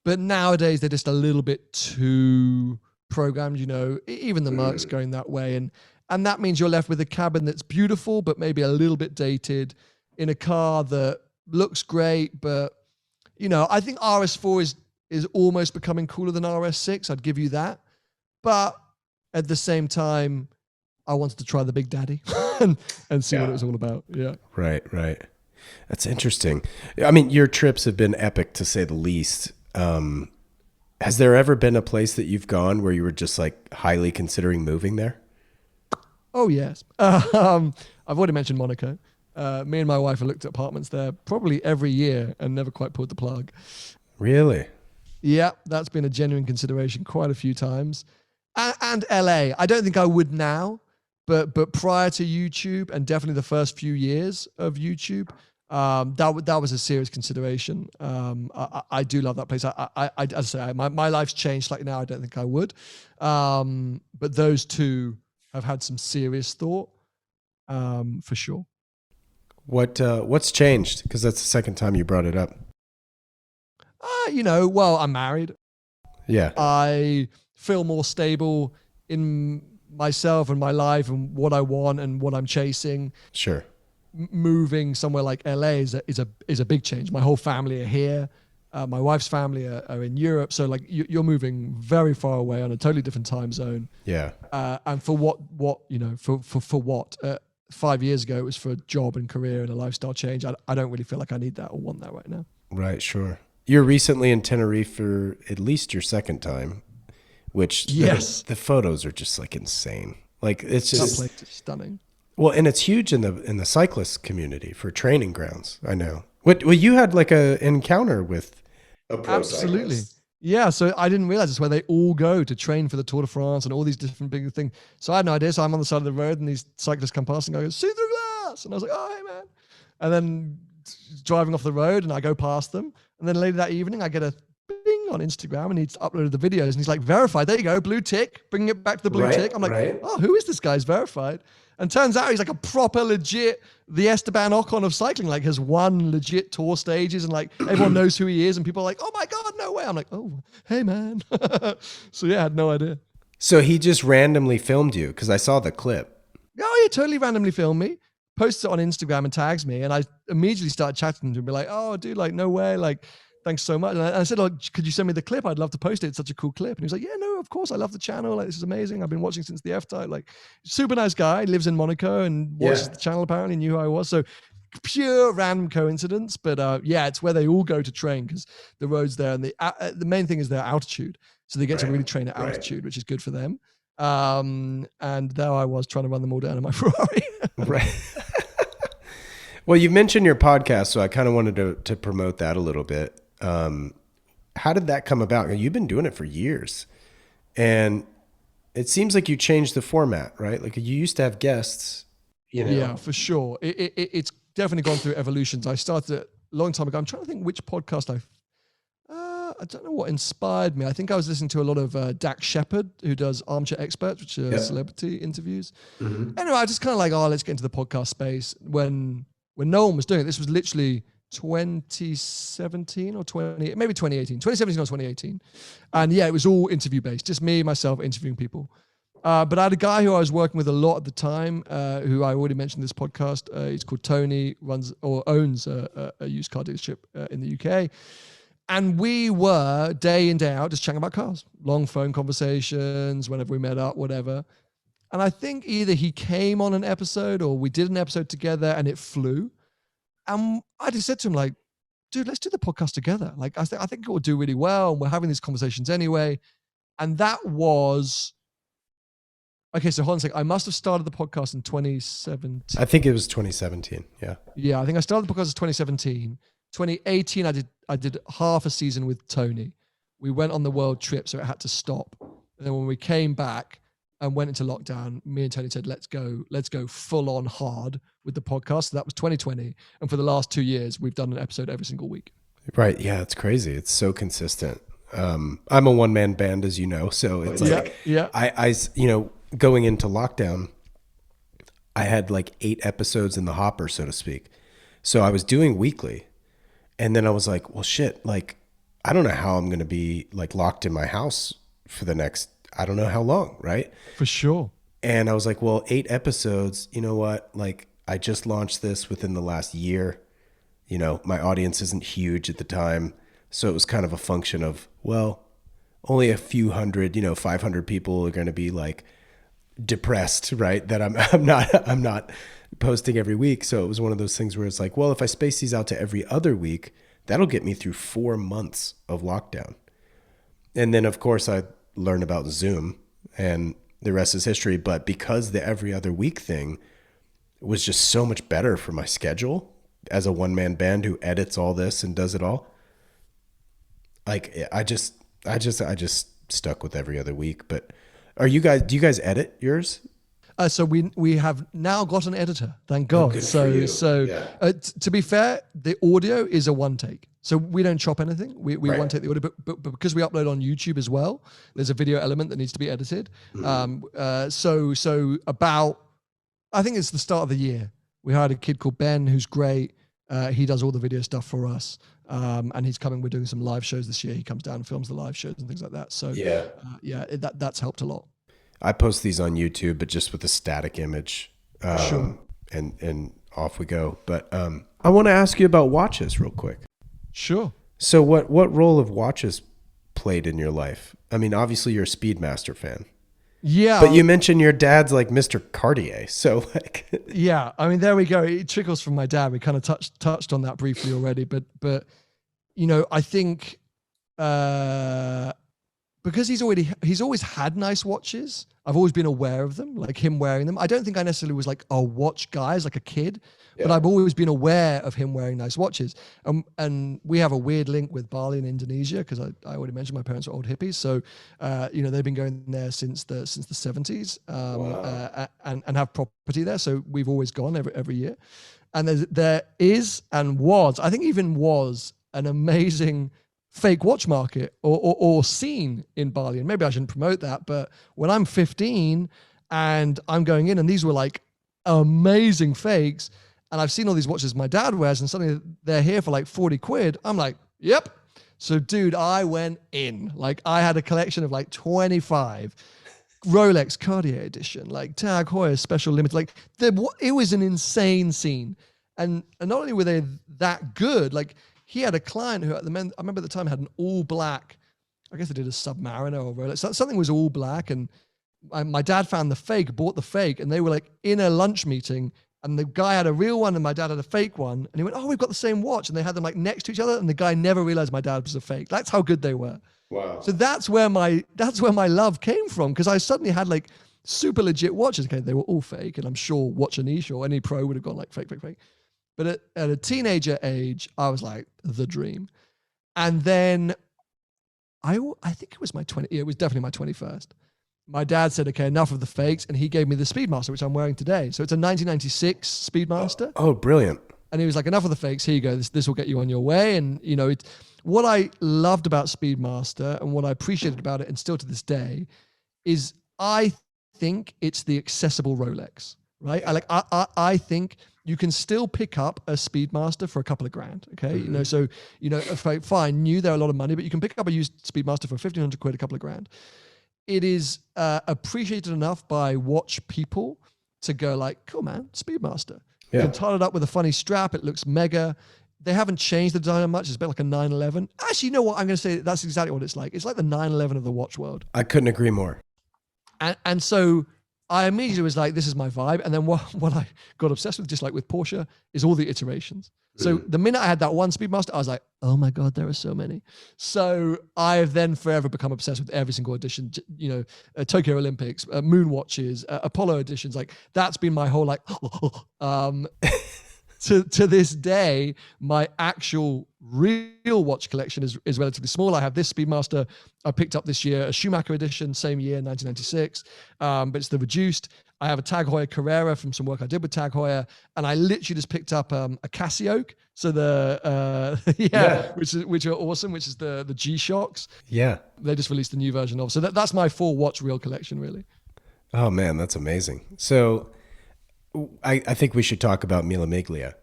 S2: But nowadays, they're just a little bit too programmed, even the Merc's going that way. And that means you're left with a cabin that's beautiful, but maybe a little bit dated, in a car that looks great. But, I think RS4 is almost becoming cooler than RS6. I'd give you that. But at the same time, I wanted to try the Big Daddy and see what it was all about. Yeah.
S1: Right. That's interesting. I mean, your trips have been epic, to say the least. Has there ever been a place that you've gone where you were just like highly considering moving there?
S2: Oh, yes. I've already mentioned Monaco. Me and my wife have looked at apartments there probably every year and never quite pulled the plug.
S1: Really?
S2: Yeah, that's been a genuine consideration quite a few times. And LA. I don't think I would now, but prior to YouTube, and definitely the first few years of YouTube, that was a serious consideration. I do love that place. As I say, my life's changed slightly now. I don't think I would. But those two have had some serious thought, for sure.
S1: What's changed? Because that's the second time you brought it up.
S2: Well, I'm married.
S1: Yeah.
S2: I feel more stable in myself and my life and what I want and what I'm chasing.
S1: Sure.
S2: Moving somewhere like LA is a big change. My whole family are here. My wife's family are in Europe. So like you're moving very far away on a totally different time zone.
S1: Yeah.
S2: And for what 5 years ago, it was for a job and career and a lifestyle change. I don't really feel like I need that or want that right now.
S1: Right. Sure. You're recently in Tenerife for at least your second time, which the photos are just like insane. Like it's just
S2: that place is stunning.
S1: Well, and it's huge in the cyclist community for training grounds. I know. Well, you had like an encounter with a pro
S2: Absolutely.
S1: cyclist.
S2: Yeah, so I didn't realize it's where they all go to train for the Tour de France and all these different big things. So I had no idea. So I'm on the side of the road and these cyclists come past and I go, see through glass. And I was like, oh, hey, man. And then driving off the road and I go past them. And then later that evening, I get a bing on Instagram and he's uploaded the videos and he's like, verified. There you go, blue tick, bringing it back to the blue tick. I'm like, oh, who is this guy's verified? And turns out he's like a proper legit, the Esteban Ocon of cycling, like has won legit tour stages and like everyone knows who he is and people are like, oh my God, no way. I'm like, oh, hey man. So yeah, I had no idea.
S1: So he just randomly filmed you because I saw the clip.
S2: Oh, he totally randomly filmed me, posts it on Instagram and tags me. And I immediately started chatting to him and be like, oh dude, like no way. Like, thanks so much. And I said, oh, could you send me the clip? I'd love to post it. It's such a cool clip. And he was like, yeah, no, of course. I love the channel. Like, this is amazing. I've been watching since the F-Type. Like, super nice guy. He lives in Monaco and watches the channel apparently, knew who I was. So pure random coincidence. But yeah, it's where they all go to train because the road's there. And the main thing is their altitude. So they get to really train at altitude, which is good for them. And there I was trying to run them all down in my Ferrari.
S1: Right. Well, you mentioned your podcast, so I kind of wanted to promote that a little bit. How did that come about? You've been doing it for years and it seems like you changed the format, right? Like you used to have guests,
S2: Yeah, for sure. It's definitely gone through evolutions. I started it a long time ago. I'm trying to think which podcast I don't know what inspired me. I think I was listening to a lot of Dax Shepard, who does Armchair Experts, which are celebrity interviews. Mm-hmm. Anyway, I just kind of like, let's get into the podcast space when no one was doing it. This was literally 2017 or 2018, 2017 or 2018. And yeah, it was all interview based, just me, myself interviewing people. But I had a guy who I was working with a lot at the time, who I already mentioned in this podcast. He's called Tony, owns a used car dealership in the UK. And we were day in, day out just chatting about cars, long phone conversations, whenever we met up, whatever. And I think either he came on an episode or we did an episode together and it flew. And I just said to him, like, dude, let's do the podcast together. Like, I think it will do really well. And we're having these conversations anyway. And that was, okay, so hold on a second. I must have started the podcast in 2017.
S1: I think it was 2017. Yeah.
S2: Yeah, I think I started the podcast in 2017. 2018, I did half a season with Tony. We went on the world trip, so it had to stop. And then when we came back and went into lockdown, me and Tony said, let's go full on hard with the podcast. So that was 2020. And for the last 2 years, we've done an episode every single week.
S1: Right. Yeah, it's crazy. It's so consistent. I'm a one-man band, as you know. So it's like, I going into lockdown, I had like 8 episodes in the hopper, so to speak. So I was doing weekly. And then I was like, well, shit, like, I don't know how I'm going to be like locked in my house for the next, I don't know how long, right?
S2: For sure.
S1: And I was like, well, 8 episodes, you know what? Like, I just launched this within the last year. You know, my audience isn't huge at the time. So it was kind of a function of, well, only a few hundred, 500 people are going to be like depressed, right? That I'm not posting every week. So it was one of those things where it's like, well, if I space these out to every other week, that'll get me through 4 months of lockdown. And then of course I learned about Zoom and the rest is history. But because the every other week thing was just so much better for my schedule as a one-man band who edits all this and does it all, like I just stuck with every other week. But do you guys edit yours?
S2: So we have now got an editor, thank God. To be fair, the audio is a one take. So we don't chop anything. We right. One take the audio, but because we upload on YouTube as well, there's a video element that needs to be edited. Mm-hmm. So about, I think it's the start of the year, we hired a kid called Ben, who's great. He does all the video stuff for us. And he's coming, we're doing some live shows this year. He comes down and films the live shows and things like that. So that's helped a lot.
S1: I post these on YouTube, but just with a static image,
S2: sure.
S1: and off we go. But I want to ask you about watches real quick.
S2: Sure.
S1: So what role have watches played in your life? I mean, obviously you're a Speedmaster fan.
S2: Yeah.
S1: But you mentioned your dad's like Mr. Cartier. So like
S2: yeah, I mean, there we go. It trickles from my dad. We kind of touched on that briefly already, but I think because he's always had nice watches. I've always been aware of them, like him wearing them. I don't think I necessarily was like a watch guy as like a kid, but I've always been aware of him wearing nice watches. And we have a weird link with Bali in Indonesia because I already mentioned my parents are old hippies, so they've been going there since the 70s and have property there. So we've always gone every year. And there is and was, I think even was, an amazing fake watch market or scene in Bali. And maybe I shouldn't promote that, but when I'm 15 and I'm going in and these were like amazing fakes and I've seen all these watches my dad wears and suddenly they're here for like 40 quid. I'm like, yep. So dude, I went in. Like I had a collection of like 25 Rolex Cartier edition, like Tag Heuer special limited. Like it was an insane scene. And not only were they that good, like he had a client who I remember at the time had an all black, I guess they did a Submariner or Rolex. Something was all black. And my dad found the fake, bought the fake, and they were like in a lunch meeting and the guy had a real one and my dad had a fake one. And he went, oh, we've got the same watch. And they had them like next to each other. And the guy never realized my dad was a fake. That's how good they were.
S1: Wow.
S2: So that's where my love came from. Cause I suddenly had like super legit watches. Okay, they were all fake. And I'm sure Watch Anish or any pro would have gone like fake. But at a teenager age, I was like the dream. And then I think it was it was definitely my 21st. My dad said, okay, enough of the fakes. And he gave me the Speedmaster, which I'm wearing today. So it's a 1996 Speedmaster.
S1: Oh, brilliant.
S2: And he was like, enough of the fakes. Here you go. This will get you on your way. And, what I loved about Speedmaster and what I appreciated about it, and still to this day, is I think it's the accessible Rolex, right? I think you can still pick up a Speedmaster for a couple of grand, okay? Mm-hmm. Fine, new, they're a lot of money, but you can pick up a used Speedmaster for 1,500 quid, a couple of grand. It is appreciated enough by watch people to go like, cool, man, Speedmaster. Yeah. You can tie it up with a funny strap. It looks mega. They haven't changed the design much. It's a bit like a 911. Actually, you know what? I'm going to say that's exactly what it's like. It's like the 911 of the watch world.
S1: I couldn't agree more.
S2: And so I immediately was like, this is my vibe. And then what I got obsessed with, just like with Porsche, is all the iterations. So the minute I had that one Speedmaster, I was like, oh my God, there are so many. So I've then forever become obsessed with every single edition, Tokyo Olympics, Moon watches, Apollo editions. Like that's been my whole to this day, my actual real watch collection is relatively small. I have this Speedmaster I picked up this year, a Schumacher edition, same year, 1996, but it's the reduced. I have a Tag Heuer Carrera from some work I did with Tag Heuer, and I literally just picked up a Casio. So which are awesome, which is the G-Shocks.
S1: Yeah.
S2: They just released a new version of. So that's my full watch reel collection, really.
S1: Oh man, that's amazing. So I think we should talk about Mille Miglia.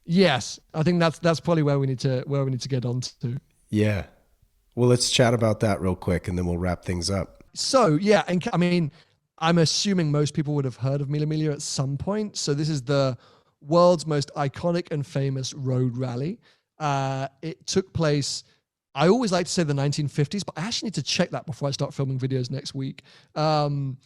S2: Yes, I think that's probably where we need to get on to.
S1: Yeah. Well, let's chat about that real quick, and then we'll wrap things up.
S2: So yeah, and I mean, I'm assuming most people would have heard of Mille Miglia at some point. So this is the world's most iconic and famous road rally. It took place, I always like to say the 1950s, but I actually need to check that before I start filming videos next week. And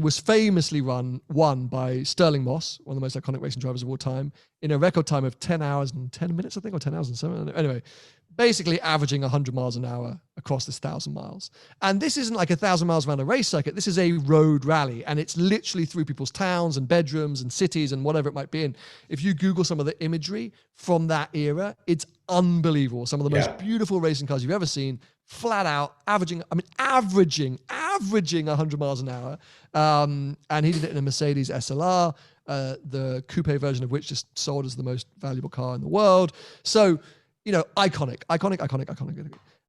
S2: was famously won by Stirling Moss, one of the most iconic racing drivers of all time, in a record time of 10 hours and 10 minutes, I think, or 10 hours and 7. Anyway, basically averaging 100 miles an hour across this 1,000 miles. And this isn't like 1,000 miles around a race circuit. This is a road rally, and it's literally through people's towns and bedrooms and cities and whatever it might be. And if you Google some of the imagery from that era, it's unbelievable. Some of the most beautiful racing cars you've ever seen, flat out averaging 100 miles an hour. And he did it in a Mercedes SLR, the coupe version of which just sold as the most valuable car in the world. So, iconic.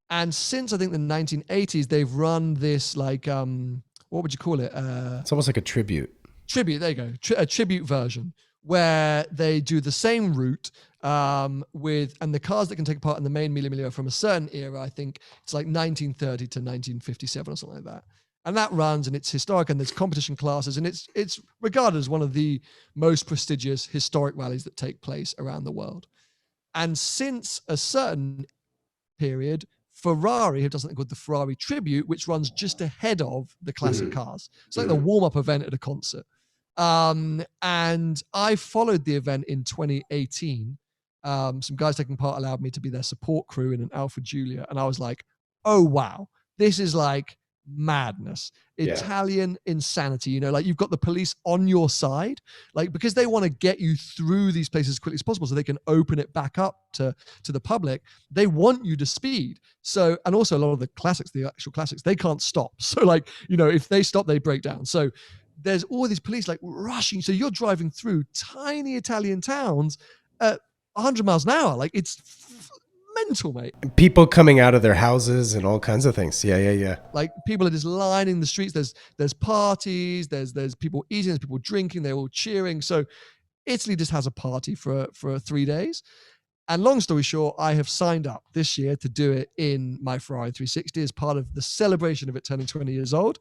S2: And since I think the 1980s, they've run this what would you call it?
S1: It's almost like a tribute.
S2: Tribute, there you go. A tribute version where they do the same route and the cars that can take part in the main Mille Miglia from a certain era, I think it's like 1930 to 1957 or something like that. And that runs, and it's historic, and there's competition classes, and it's regarded as one of the most prestigious historic rallies that take place around the world. And since a certain period, Ferrari have done something called the Ferrari Tribute, which runs just ahead of the classic cars. It's like the warm-up event at a concert. And I followed the event in 2018. Some guys taking part allowed me to be their support crew in an Alfa Giulia. And I was like, oh, wow, this is like madness. Italian insanity. You've got the police on your side, because they want to get you through these places as quickly as possible so they can open it back up to the public. They want you to speed. So, and also a lot of the classics, the actual classics, they can't stop. So if they stop, they break down. So there's all these police rushing. So you're driving through tiny Italian towns at 100 miles an hour. It's mental, mate.
S1: People coming out of their houses and all kinds of things. Yeah.
S2: People are just lining the streets. There's parties. There's people eating. There's people drinking. They're all cheering. So Italy just has a party for 3 days. And long story short, I have signed up this year to do it in my Ferrari 360 as part of the celebration of it turning 20 years old.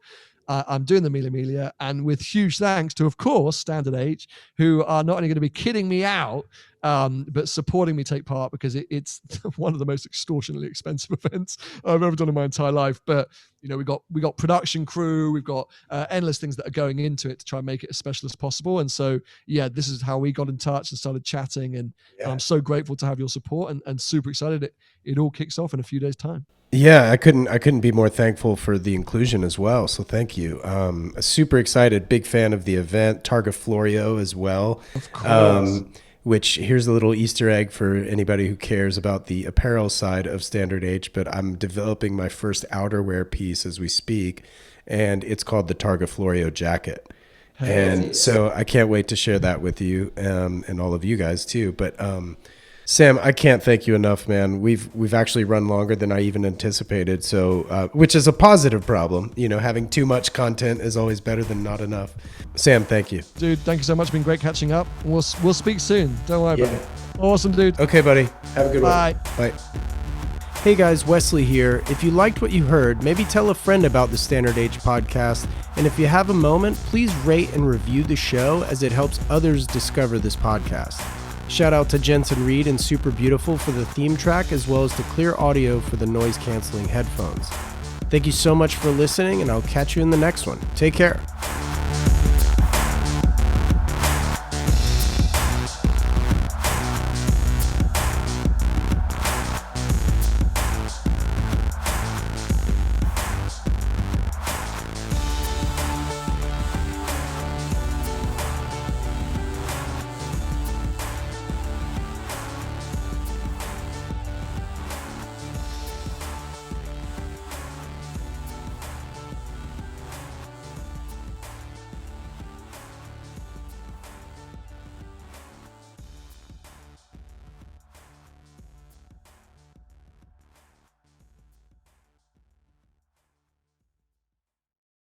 S2: I'm doing the Mille Miglia, and with huge thanks to, of course, Standard H, who are not only going to be kidding me out, but supporting me take part, because it's one of the most extortionately expensive events I've ever done in my entire life. But we got production crew, we've got endless things that are going into it to try and make it as special as possible. And so, this is how we got in touch and started chatting. And I'm so grateful to have your support and super excited. It all kicks off in a few days' time.
S1: Yeah, I couldn't be more thankful for the inclusion as well. So thank you. Super excited, big fan of the event. Targa Florio as well.
S2: Of course.
S1: Which, here's a little Easter egg for anybody who cares about the apparel side of Standard H, but I'm developing my first outerwear piece as we speak, and it's called the Targa Florio jacket. And so I can't wait to share that with you and all of you guys too. But Sam, I can't thank you enough, man. We've actually run longer than I even anticipated, so which is a positive problem. Having too much content is always better than not enough. Sam, thank you.
S2: Dude, thank you so much. It's been great catching up. We'll speak soon. Don't worry about it. Awesome, dude.
S1: Okay, buddy. Have a good one.
S2: Bye.
S1: Bye. Hey guys, Wesley here. If you liked what you heard, maybe tell a friend about the Standard H podcast. And if you have a moment, please rate and review the show, as it helps others discover this podcast. Shout out to Jensen Reed and Super Beautiful for the theme track, as well as the Clear Audio for the noise canceling headphones. Thank you so much for listening, and I'll catch you in the next one. Take care.